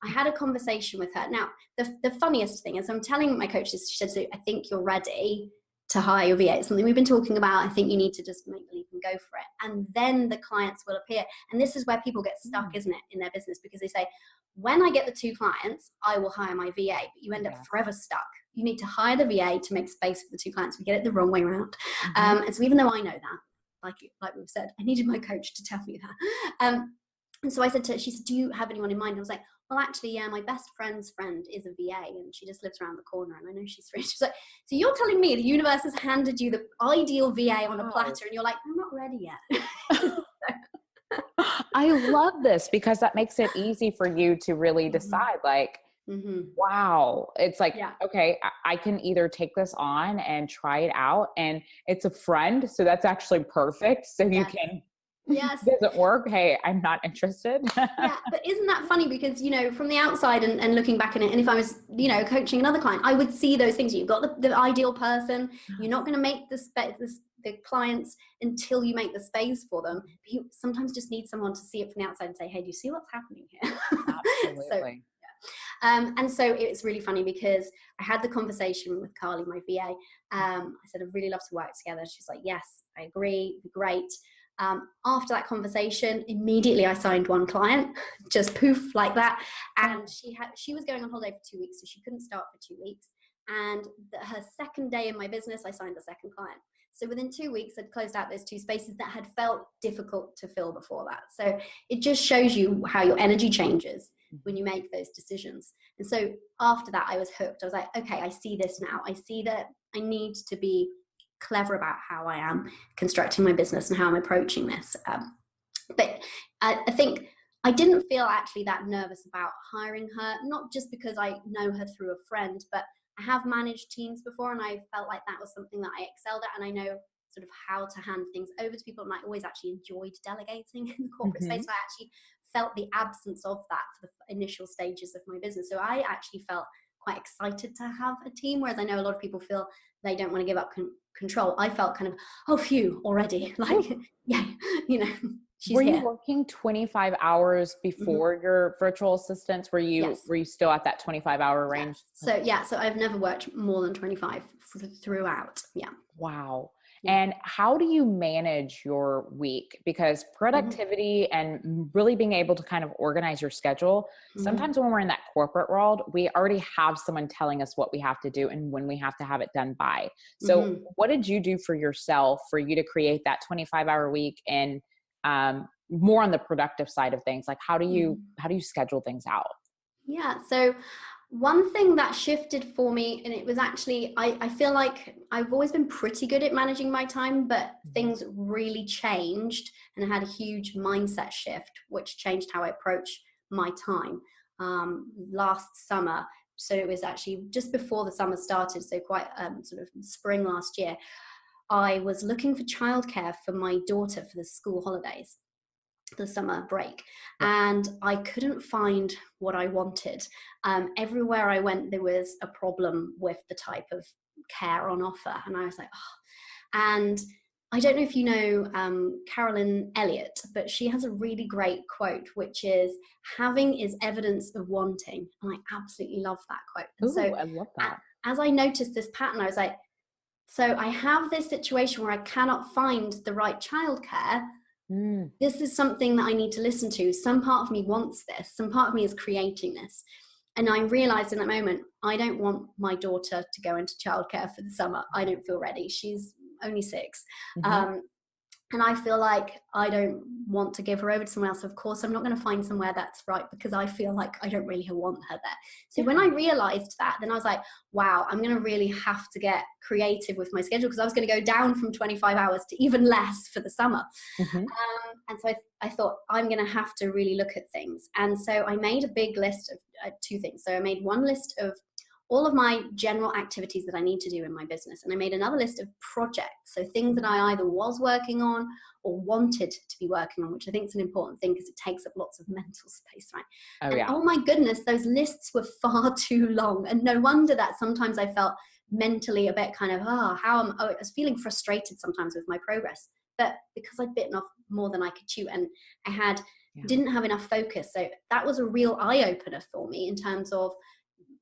I had a conversation with her. Now, the funniest thing is, I'm telling my coach this, she said, so I think you're ready to hire your VA. It's something we've been talking about. I think you need to just make the leap and go for it. And then the clients will appear. And this is where people get stuck, isn't it, in their business, because they say, when I get the 2 clients, I will hire my VA, but you end up forever stuck. You need to hire the VA to make space for the 2 clients. We get it the wrong way around. And so even though I know that, like we've said, I needed my coach to tell me that. And so I said to her, she said, do you have anyone in mind? I was like, well, actually, yeah, my best friend's friend is a VA, and she just lives around the corner, and I know she's free. She's like, so you're telling me the universe has handed you the ideal VA on a platter, and you're like, I'm not ready yet. I love this, because that makes it easy for you to really decide, like, wow, it's like, okay, I can either take this on and try it out, and it's a friend, so that's actually perfect. So you can, if it doesn't work, hey, I'm not interested. Yeah, but isn't that funny? Because, from the outside and looking back on it, and if I was, coaching another client, I would see those things. You've got the ideal person. You're not going to make the clients until you make the space for them. But you sometimes just need someone to see it from the outside and say, hey, do you see what's happening here? Absolutely. And so it's really funny, because I had the conversation with Carly, my VA. I said, I'd really love to work together. She's like, yes, I agree. It'd be great. After that conversation, immediately I signed 1 client, just poof, like that. And she was going on holiday for 2 weeks, so she couldn't start for 2 weeks. And her second day in my business, I signed the second client. So within 2 weeks, I'd closed out those 2 spaces that had felt difficult to fill before that. So it just shows you how your energy changes when you make those decisions. And so after that, I was hooked. I was like, okay, I see this now. I see that I need to be clever about how I am constructing my business and how I'm approaching this. But I think I didn't feel actually that nervous about hiring her, not just because I know her through a friend, but I have managed teams before, and I felt like that was something that I excelled at, and I know sort of how to hand things over to people, and I always actually enjoyed delegating in the corporate space. So I actually felt the absence of that for the initial stages of my business. So I actually felt quite excited to have a team, whereas I know a lot of people feel they don't want to give up control. I felt kind of, oh, phew, already. Like, yeah, you know, she's Were you here. working 25 hours before your virtual assistants? Were you still at that 25-hour range? So I've never worked more than 25 throughout. Yeah. Wow. Yeah. And how do you manage your week? Because productivity and really being able to kind of organize your schedule, sometimes when we're in that corporate world, we already have someone telling us what we have to do and when we have to have it done by. So what did you do for yourself for you to create that 25-hour week and more on the productive side of things? Like how do you schedule things out? Yeah. So one thing that shifted for me, and it was actually, I feel like I've always been pretty good at managing my time, but things really changed and I had a huge mindset shift, which changed how I approach my time last summer. So it was actually just before the summer started, so quite sort of spring last year. I was looking for childcare for my daughter for the school holidays, the summer break, and I couldn't find what I wanted. Everywhere I went, there was a problem with the type of care on offer, and I was like, oh. And I don't know if you know Carolyn Elliott, but she has a really great quote, which is, having is evidence of wanting. And I absolutely love that quote. And so I love that. As I noticed this pattern, I was like, so I have this situation where I cannot find the right childcare. This is something that I need to listen to. Some part of me wants this. Some part of me is creating this. And I realized in that moment, I don't want my daughter to go into childcare for the summer. I don't feel ready. She's only 6. And I feel like I don't want to give her over to someone else. So of course, I'm not going to find somewhere that's right because I feel like I don't really want her there. So when I realized that, then I was like, wow, I'm going to really have to get creative with my schedule, because I was going to go down from 25 hours to even less for the summer. And so I thought, I'm going to have to really look at things. And so I made a big list of 2 things. So I made one list of all of my general activities that I need to do in my business. And I made another list of projects. So things that I either was working on or wanted to be working on, which I think is an important thing because it takes up lots of mental space, right? Oh my goodness, those lists were far too long. And no wonder that sometimes I felt mentally a bit kind of, I was feeling frustrated sometimes with my progress. But because I'd bitten off more than I could chew, and I didn't have enough focus. So that was a real eye-opener for me in terms of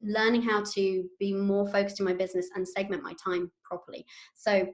learning how to be more focused in my business and segment my time properly. So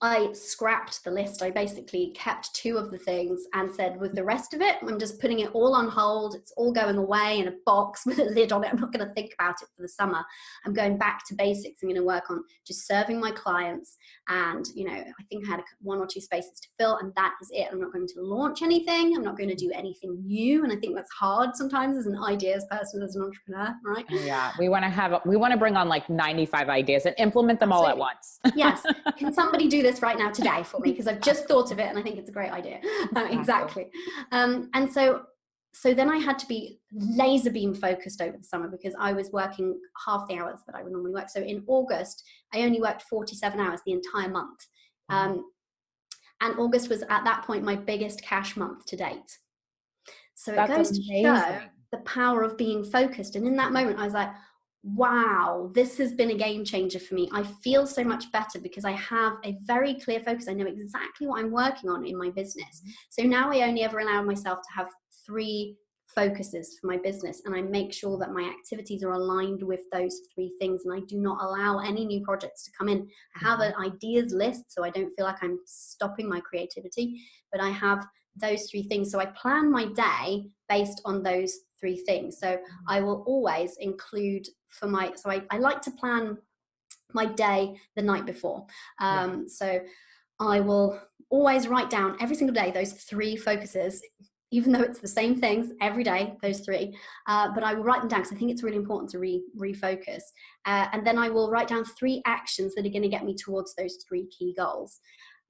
I scrapped the list. I basically kept 2 of the things and said, with the rest of it, I'm just putting it all on hold. It's all going away in a box with a lid on it. I'm not going to think about it for the summer. I'm going back to basics. I'm going to work on just serving my clients. And, I think I had 1 or 2 spaces to fill, and that is it. I'm not going to launch anything. I'm not going to do anything new. And I think that's hard sometimes as an ideas person, as an entrepreneur, right? Yeah. We want to bring on like 95 ideas and implement them all at once. Yes. Can somebody do this right now today for me? Because I've just thought of it and I think it's a great idea. Exactly. And so then I had to be laser beam focused over the summer because I was working half the hours that I would normally work. So in August, I only worked 47 hours the entire month. And August was at that point my biggest cash month to date. So it goes to show the power of being focused. And in that moment, I was like, wow, this has been a game changer for me. I feel so much better because I have a very clear focus. I know exactly what I'm working on in my business. So now I only ever allow myself to have 3 focuses for my business, and I make sure that my activities are aligned with those 3 things, and I do not allow any new projects to come in. I have an ideas list, so I don't feel like I'm stopping my creativity, but I have those 3 things. So I plan my day based on those 3 things. So I will always include I like to plan my day the night before. So I will always write down every single day those 3 focuses, even though it's the same things every day, those 3, but I will write them down because I think it's really important to refocus. And then I will write down 3 actions that are going to get me towards those 3 key goals.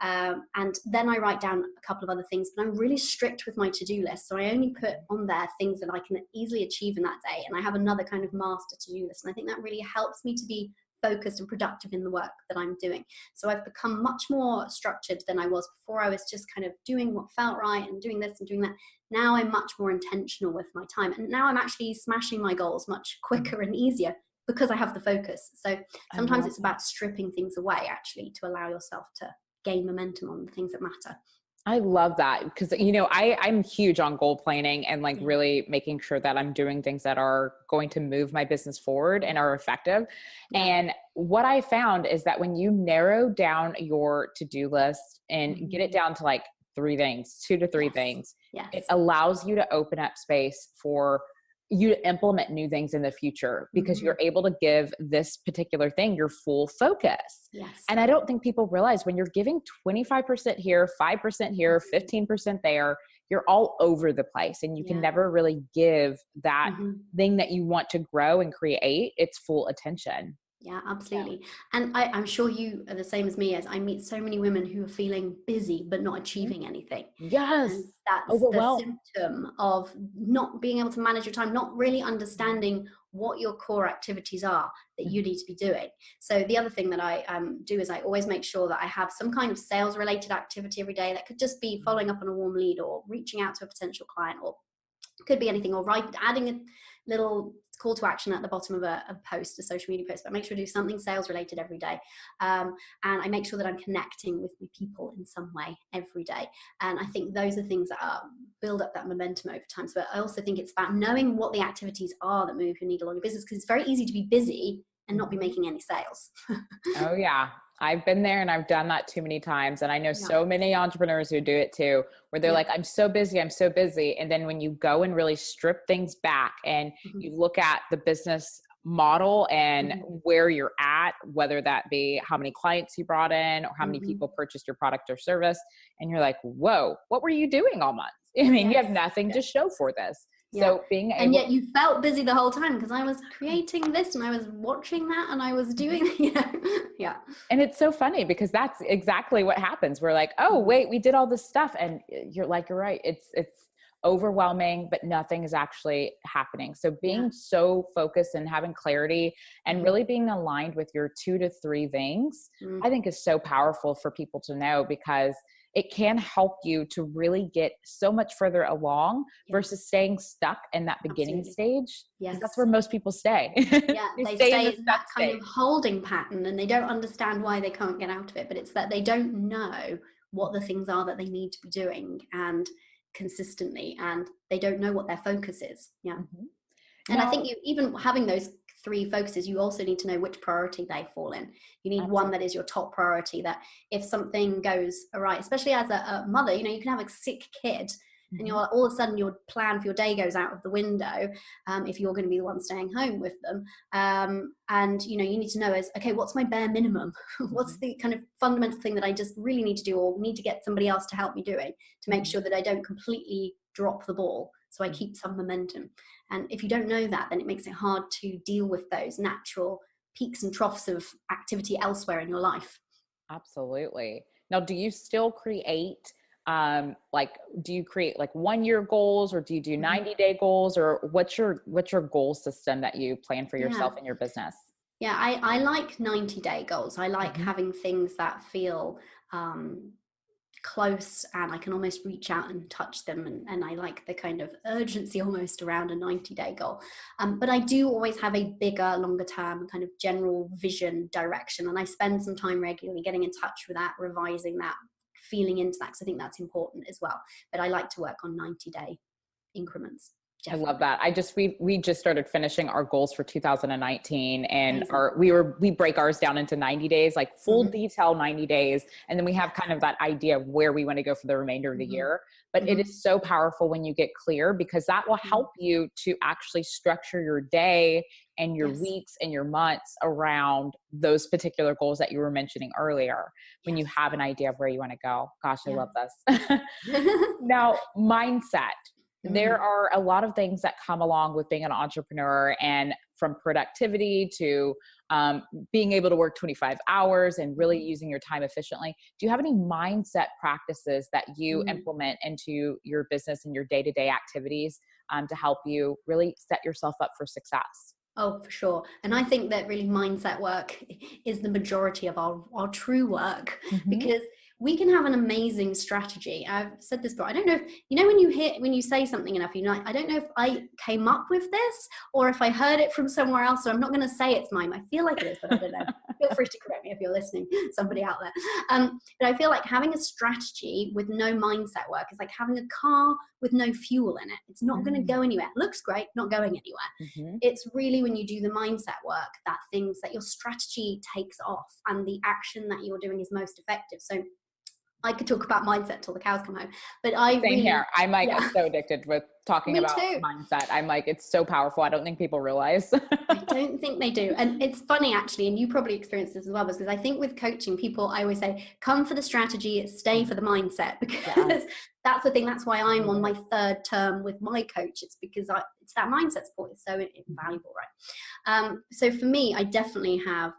And then I write down a couple of other things, but I'm really strict with my to-do list. So I only put on there things that I can easily achieve in that day. And I have another kind of master to-do list. And I think that really helps me to be focused and productive in the work that I'm doing. So I've become much more structured than I was before. I was just kind of doing what felt right and doing this and doing that. Now I'm much more intentional with my time. And now I'm actually smashing my goals much quicker and easier because I have the focus. So sometimes it's that. about stripping things away actually to allow yourself to gain momentum on the things that matter. I love that because, I'm huge on goal planning and like Yeah. really making sure that I'm doing things that are going to move my business forward and are effective. Yeah. And what I found is that when you narrow down your to-do list and get it down to like 3 things, 2 to 3 Yes. things, Yes. it allows you to open up space for you to implement new things in the future because you're able to give this particular thing your full focus. Yes. And I don't think people realize when you're giving 25% here, 5% here, 15% there, you're all over the place and you can never really give that thing that you want to grow and create its full attention. Yeah, absolutely. And I'm sure you are the same as me, as I meet so many women who are feeling busy but not achieving anything. Yes. And that's the Overwhelmed. symptom of not being able to manage your time, not really understanding what your core activities are that you need to be doing. So the other thing that I do is I always make sure that I have some kind of sales related activity every day. That could just be following up on a warm lead or reaching out to a potential client, or could be anything, or adding a little call to action at the bottom of a post, a social media post. But I make sure to do something sales related every day, and I make sure that I'm connecting with my people in some way every day. And I think those are things that build up that momentum over time. So I also think it's about knowing what the activities are that move your needle on your business, because it's very easy to be busy and not be making any sales. Oh yeah. I've been there and I've done that too many times. And I know so many entrepreneurs who do it too, where they're like, I'm so busy. And then when you go and really strip things back and you look at the business model and where you're at, whether that be how many clients you brought in or how many people purchased your product or service, and you're like, whoa, what were you doing all month? I mean, you have nothing to show for this. So being able, and yet you felt busy the whole time because I was creating this and I was watching that and I was doing, And it's so funny because that's exactly what happens. We're like, oh, wait, we did all this stuff. And you're like, you're right. It's overwhelming, but nothing is actually happening. So being so focused and having clarity and really being aligned with your 2 to 3 things, I think is so powerful for people to know, because it can help you to really get so much further along versus staying stuck in that beginning stage. Yes. That's where most people stay. Yeah, they stay in that kind stage. of holding pattern and they don't understand why they can't get out of it. But it's that they don't know what the things are that they need to be doing and consistently, and they don't know what their focus is. And I think you, even having those 3 focuses, you also need to know which priority they fall in. You need one that is your top priority, that if something goes awry, especially as a mother, you can have a sick kid and you're all of a sudden your plan for your day goes out of the window, if you're going to be the one staying home with them. And you need to know is, okay, what's my bare minimum? What's the kind of fundamental thing that I just really need to do, or need to get somebody else to help me doing, to make sure that I don't completely drop the ball, so I keep some momentum. And if you don't know that, then it makes it hard to deal with those natural peaks and troughs of activity elsewhere in your life. Absolutely. Now, do you still create, do you create like 1-year goals, or do you do 90-day goals, or what's your goal system that you plan for yourself and your business? Yeah, I like 90-day goals. I like having things that feel close and I can almost reach out and touch them, and I like the kind of urgency almost around a 90-day goal, but I do always have a bigger, longer term kind of general vision direction, and I spend some time regularly getting in touch with that, revising that, feeling into that, because I think that's important as well. But I like to work on 90-day increments. Definitely. I love that. We just started finishing our goals for 2019, and we break ours down into 90 days, like full detail 90 days. And then we have kind of that idea of where we want to go for the remainder of the year. But it is so powerful when you get clear, because that will help you to actually structure your day and your weeks and your months around those particular goals that you were mentioning earlier, when you have an idea of where you want to go. Gosh, I love this. Now, mindset. There are a lot of things that come along with being an entrepreneur, and from productivity to being able to work 25 hours and really using your time efficiently. Do you have any mindset practices that you implement into your business and your day-to-day activities to help you really set yourself up for success? Oh, for sure. And I think that really mindset work is the majority of our true work, because we can have an amazing strategy. I've said this before. I don't know if, when you say something enough, I don't know if I came up with this or if I heard it from somewhere else. So I'm not going to say it's mine. I feel like it is, but I don't know. Feel free to correct me if you're listening, somebody out there. But I feel like having a strategy with no mindset work is like having a car with no fuel in it. It's not going to go anywhere. It looks great, not going anywhere. It's really when you do the mindset work that your strategy takes off and the action that you're doing is most effective. So I could talk about mindset till the cows come home, but Same here. I'm like so addicted with talking about mindset. I'm like, it's so powerful. I don't think people realize. I don't think they do. And it's funny actually, and you probably experienced this as well, because I think with coaching people, I always say, come for the strategy, stay for the mindset, because that's the thing. That's why I'm on my 3rd term with my coach. It's because it's that mindset support is so invaluable, right? So for me, I definitely have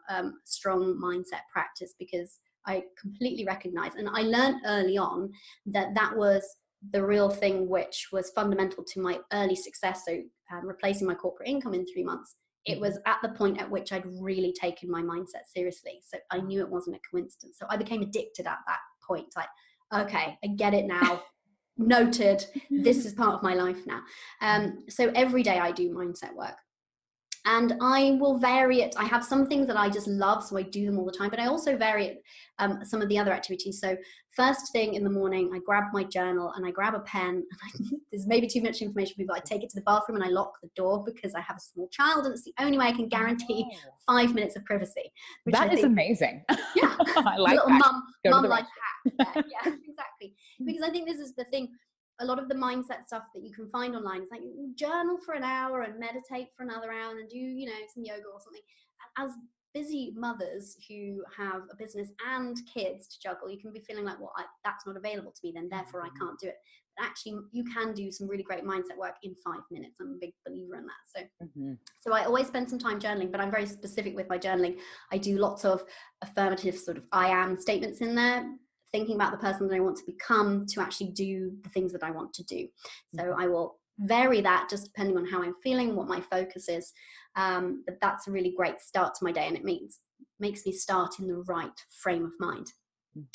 strong mindset practice, because I completely recognize, and I learned early on that was the real thing which was fundamental to my early success. So replacing my corporate income in 3 months, it was at the point at which I'd really taken my mindset seriously. So I knew it wasn't a coincidence. So I became addicted at that point. Like, okay, I get it now. Noted. This is part of my life now. So every day I do mindset work. And I will vary it. I have some things that I just love, so I do them all the time, but I also vary it, some of the other activities. So first thing in the morning, I grab my journal and I grab a pen. And there's maybe too much information for me, but I take it to the bathroom and I lock the door, because I have a small child and it's the only way I can guarantee 5 minutes of privacy. That is amazing. Yeah. I like little that. mum life hack. Yeah, exactly. Because I think this is the thing. A lot of the mindset stuff that you can find online is like, journal for an hour and meditate for another hour and then do, some yoga or something. As busy mothers who have a business and kids to juggle, you can be feeling like, well, that's not available to me, then therefore I can't do it. But actually, you can do some really great mindset work in 5 minutes. I'm a big believer in that. So I always spend some time journaling, but I'm very specific with my journaling. I do lots of affirmative sort of I am statements in there, thinking about the person that I want to become to actually do the things that I want to do. So I will vary that just depending on how I'm feeling, what my focus is. But that's a really great start to my day, and it makes me start in the right frame of mind.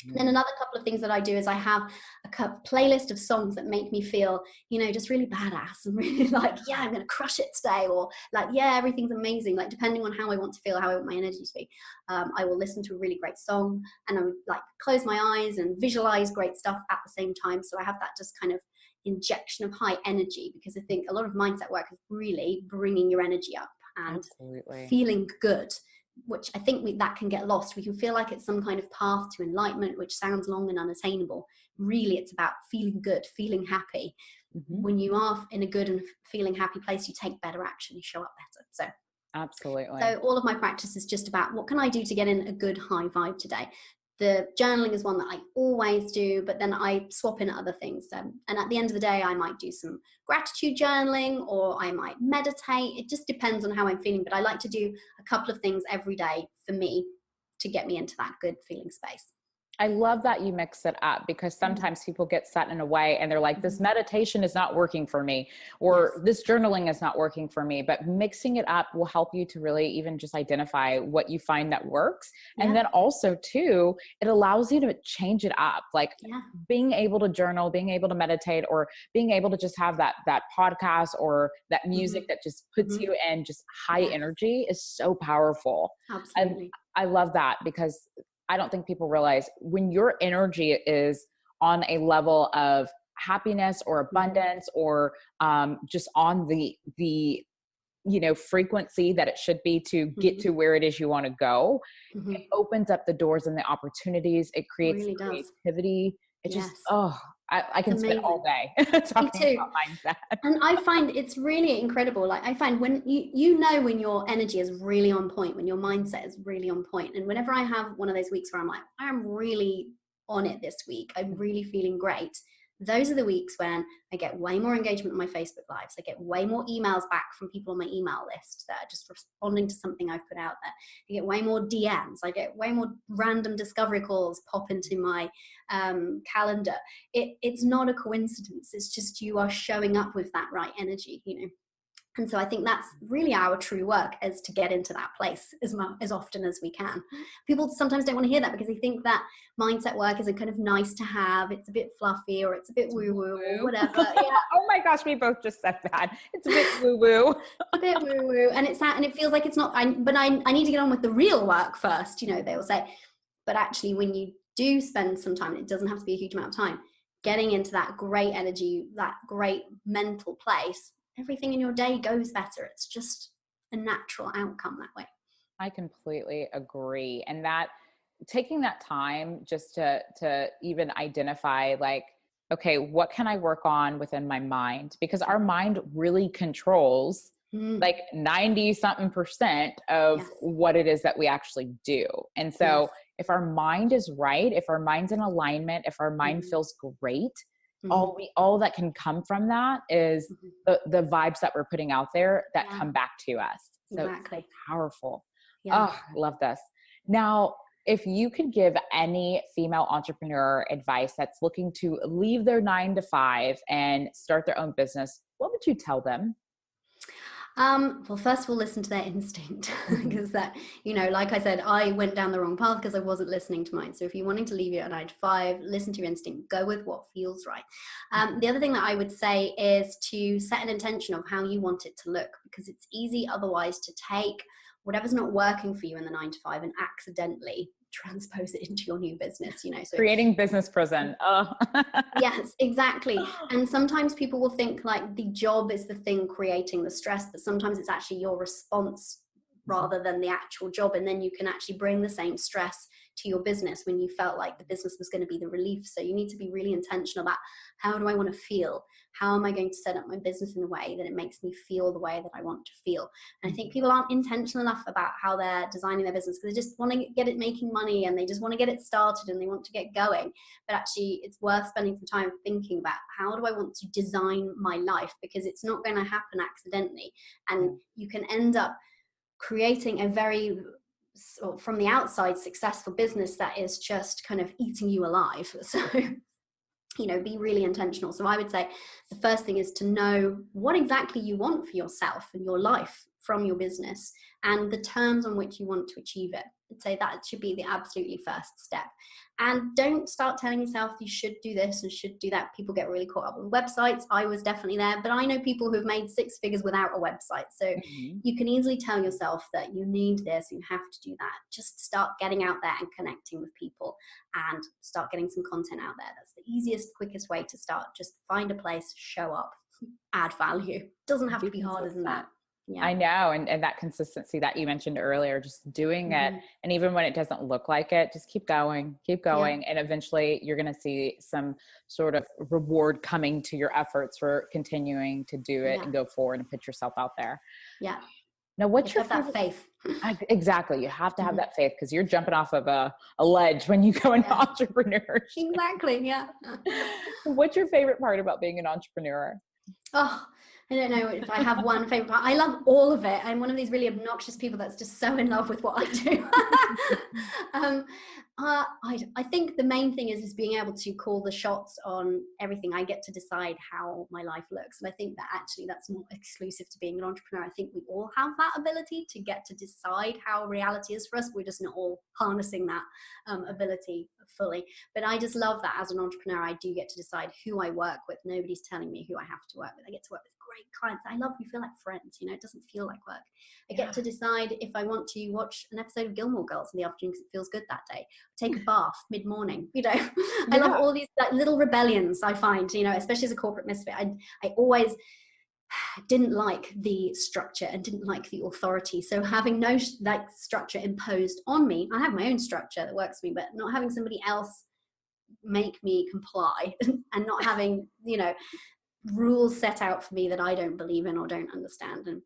Then another couple of things that I do is I have a playlist of songs that make me feel, just really badass and really like, yeah, I'm going to crush it today, or like, yeah, everything's amazing. Like, depending on how I want to feel, how I want my energy to be, I will listen to a really great song and I would like close my eyes and visualize great stuff at the same time. So I have that just kind of injection of high energy, because I think a lot of mindset work is really bringing your energy up and feeling good, which I think that can get lost. We can feel like it's some kind of path to enlightenment, which sounds long and unattainable. Really, it's about feeling good, feeling happy. When you are in a good and feeling happy place, you take better action, you show up better. So absolutely. So all of my practice is just about what can I do to get in a good high vibe today. The journaling is one that I always do, but then I swap in other things. And at the end of the day, I might do some gratitude journaling, or I might meditate. It just depends on how I'm feeling. But I like to do a couple of things every day for me to get me into that good feeling space. I love that you mix it up, because sometimes people get set in a way and they're like, this meditation is not working for me, or this journaling is not working for me. But mixing it up will help you to really even just identify what you find that works. And then also too, it allows you to change it up. Like being able to journal, being able to meditate, or being able to just have that podcast or that music that just puts you in just high energy is so powerful. Absolutely. I love that, because I don't think people realize when your energy is on a level of happiness or abundance, or just on the frequency that it should be to get to where it is you want to go, it opens up the doors and the opportunities. It creates really creativity. It just, I can spend all day talking about mindset. And I find it's really incredible. Like, I find when when your energy is really on point, when your mindset is really on point. And whenever I have one of those weeks where I'm like, I'm really on it this week, I'm really feeling great. Those are the weeks when I get way more engagement on my Facebook lives. I get way more emails back from people on my email list that are just responding to something I've put out there. I get way more DMs. I get way more random discovery calls pop into my calendar. It's not a coincidence. It's just you are showing up with that right energy, And so I think that's really our true work, is to get into that place as often as we can. People sometimes don't want to hear that because they think that mindset work is a kind of nice to have. It's a bit fluffy, or it's a bit woo-woo, or whatever. Yeah. Oh my gosh, we both just said that. It's a bit woo-woo. A bit woo-woo. And it's that, and it feels like it's not, but I need to get on with the real work first, you know, they will say. But actually, when you do spend some time, it doesn't have to be a huge amount of time, getting into that great energy, that great mental place, everything in your day goes better. It's just a natural outcome that way. I completely agree. And that taking that time just to even identify, like, okay, what can I work on within my mind? Because our mind really controls like 90 something percent of what it is that we actually do. And so if our mind is right, if our mind's in alignment, if our mind feels great, all that can come from that is the vibes that we're putting out there that come back to us. So Exactly. it's powerful. Oh, I love this. Now, if you could give any female entrepreneur advice that's looking to leave their 9 to 5 and start their own business, what would you tell them? Well, first of all, listen to their instinct, because that, you know, like I said, I went down the wrong path because I wasn't listening to mine. So if you're wanting to leave your 9 to 5, listen to your instinct, go with what feels right. The other thing that I would say is to set an intention of how you want it to look, because it's easy otherwise to take whatever's not working for you in the 9 to 5 and accidentally transpose it into your new business, you know. So creating business prison. Oh. Yes, exactly. And sometimes people will think like the job is the thing creating the stress, but sometimes it's actually your response rather than the actual job. And then you can actually bring the same stress to your business when you felt like the business was going to be the relief. So you need to be really intentional about, how do I want to feel? How am I going to set up my business in a way that it makes me feel the way that I want to feel? And I think people aren't intentional enough about how they're designing their business, because they just want to get it making money and they just want to get it started and they want to get going. But actually, it's worth spending some time thinking about, how do I want to design my life? Because it's not going to happen accidentally. And you can end up creating a very, from the outside, successful business that is just kind of eating you alive. So, you know, be really intentional. So I would say the first thing is to know what exactly you want for yourself and your life from your business and the terms on which you want to achieve it. I'd say that should be the absolutely first step. And don't start telling yourself you should do this and should do that. People get really caught up with websites. I was definitely there, but I know people who've made 6 figures without a website. So you can easily tell yourself that you need this, you have to do that. Just start getting out there and connecting with people and start getting some content out there. That's the easiest, quickest way to start. Just find a place, show up, add value. Doesn't have to be harder than that. Yeah. I know. And that consistency that you mentioned earlier, just doing it. And even when it doesn't look like it, just keep going. And eventually you're going to see some sort of reward coming to your efforts for continuing to do it and go forward and put yourself out there. Yeah. Now, what's your that faith? Exactly. You have to have that faith, because you're jumping off of a ledge when you go into entrepreneurship. Exactly. Yeah. What's your favorite part about being an entrepreneur? Oh, I don't know if I have one favorite part. I love all of it. I'm one of these really obnoxious people that's just so in love with what I do. I think the main thing is being able to call the shots on everything. I get to decide how my life looks. And I think that actually that's not exclusive to being an entrepreneur. I think we all have that ability to get to decide how reality is for us. We're just not all harnessing that ability fully. But I just love that as an entrepreneur, I do get to decide who I work with. Nobody's telling me who I have to work with. I get to work with great clients I love. We feel like friends, you know, it doesn't feel like work. I get to decide if I want to watch an episode of Gilmore Girls in the afternoon because it feels good that day. Take a bath mid-morning, you know. I love all these like little rebellions I find, you know, especially as a corporate misfit. I always didn't like the structure and didn't like the authority. So having no like structure imposed on me, I have my own structure that works for me, but not having somebody else make me comply and not having, you know, rules set out for me that I don't believe in or don't understand. And,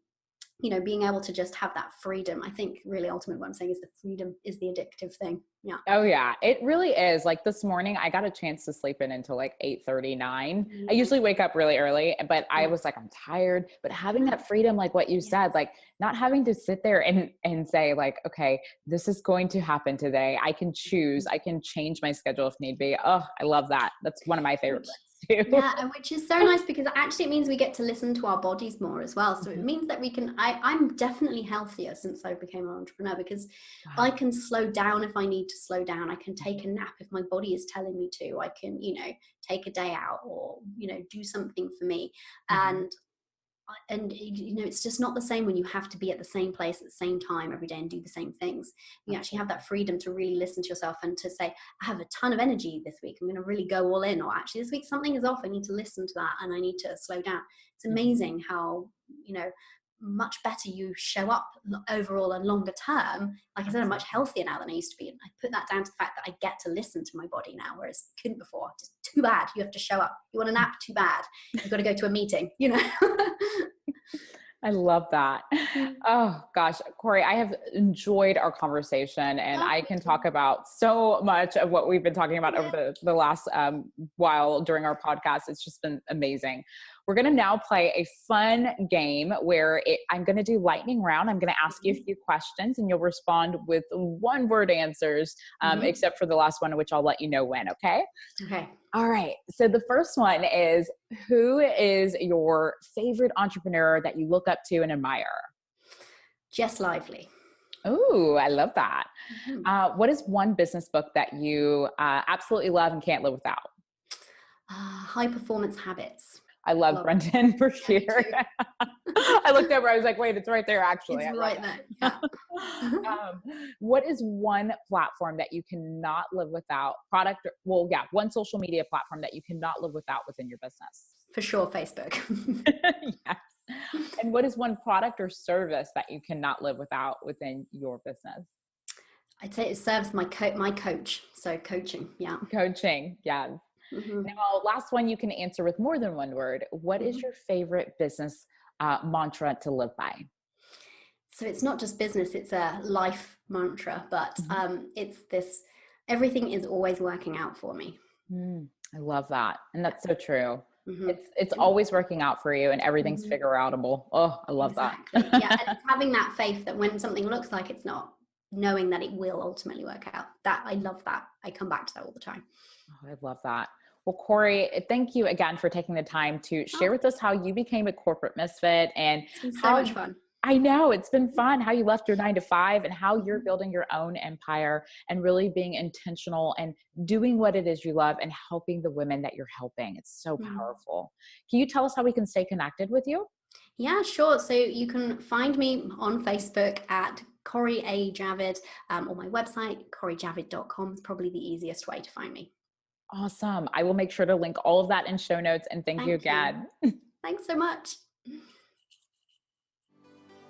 you know, being able to just have that freedom, I think really ultimately what I'm saying is the freedom is the addictive thing. Yeah. Oh yeah, it really is. Like this morning, I got a chance to sleep in until like 8:39. I usually wake up really early, but I was like, I'm tired, but having that freedom, like what you said, like not having to sit there and say like, okay, this is going to happen today. I can choose, I can change my schedule if need be. Oh, I love that. That's one of my favorite parts. too. Yeah, and which is so nice because actually it means we get to listen to our bodies more as well. So it means that we can, I'm definitely healthier since I became an entrepreneur because I can slow down if I need to slow down. I can take a nap if my body is telling me to. I can, take a day out or, do something for me. And it's just not the same when you have to be at the same place at the same time every day and do the same things. You actually have that freedom to really listen to yourself and to say, I have a ton of energy this week, I'm going to really go all in, or actually this week something is off, I need to listen to that and I need to slow down. It's amazing how much better you show up overall and longer term. Like I said, I'm much healthier now than I used to be, and I put that down to the fact that I get to listen to my body now, whereas I couldn't before. Just too bad you have to show up. You want a nap, too bad you've got to go to a meeting. I love that. Oh gosh, Cori, I have enjoyed our conversation, and I can talk about so much of what we've been talking about over the last while during our podcast. It's just been amazing. We're going to now play a fun game where I'm going to do lightning round. I'm going to ask you a few questions and you'll respond with one-word answers, except for the last one, which I'll let you know when, okay? Okay. All right. So the first one is, who is your favorite entrepreneur that you look up to and admire? Jess Lively. Oh, I love that. What is one business book that you absolutely love and can't live without? High Performance Habits. I love Brendan for sure. I looked over, I was like, wait, it's right there actually. It's right there. Yeah. What is one platform that you cannot live without? One social media platform that you cannot live without within your business? For sure, Facebook. Yes. And what is one product or service that you cannot live without within your business? I'd say it serves my coach. So coaching, yeah. Coaching, yes. Now, last one you can answer with more than one word. What is your favorite business mantra to live by? So it's not just business, it's a life mantra, but it's this, everything is always working out for me. I love that. And that's so true. It's always working out for you and everything's figure outable. Oh, I love that. Yeah, and it's having that faith that when something looks like it's not, knowing that it will ultimately work out. That I love that. I come back to that all the time. Oh, I love that. Well, Cori, thank you again for taking the time to share with us how you became a corporate misfit and it's been so much fun. I know it's been fun how you left your 9-to-5 and how you're building your own empire and really being intentional and doing what it is you love and helping the women that you're helping. It's so powerful. Can you tell us how we can stay connected with you? Yeah, sure. So you can find me on Facebook at Cori A. Javid, or my website, corijavid.com is probably the easiest way to find me. Awesome. I will make sure to link all of that in show notes, and thank you again. Thanks so much.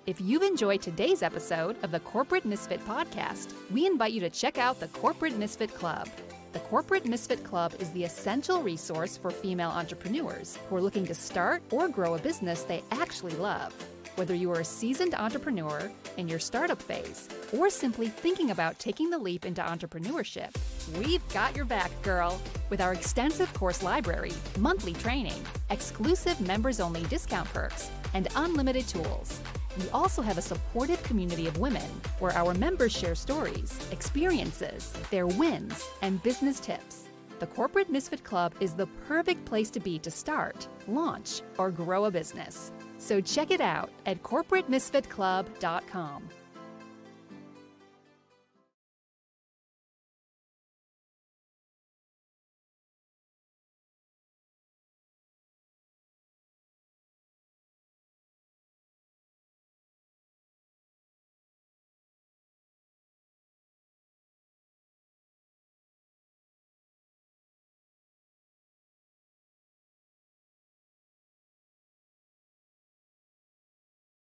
If you've enjoyed today's episode of the Corporate Misfit podcast, we invite you to check out the Corporate Misfit Club. The Corporate Misfit Club is the essential resource for female entrepreneurs who are looking to start or grow a business they actually love. Whether you are a seasoned entrepreneur in your startup phase or simply thinking about taking the leap into entrepreneurship, we've got your back, girl. With our extensive course library, monthly training, exclusive members-only discount perks, and unlimited tools. We also have a supportive community of women where our members share stories, experiences, their wins, and business tips. The Corporate Misfit Club is the perfect place to be to start, launch, or grow a business. So check it out at corporatemisfitclub.com.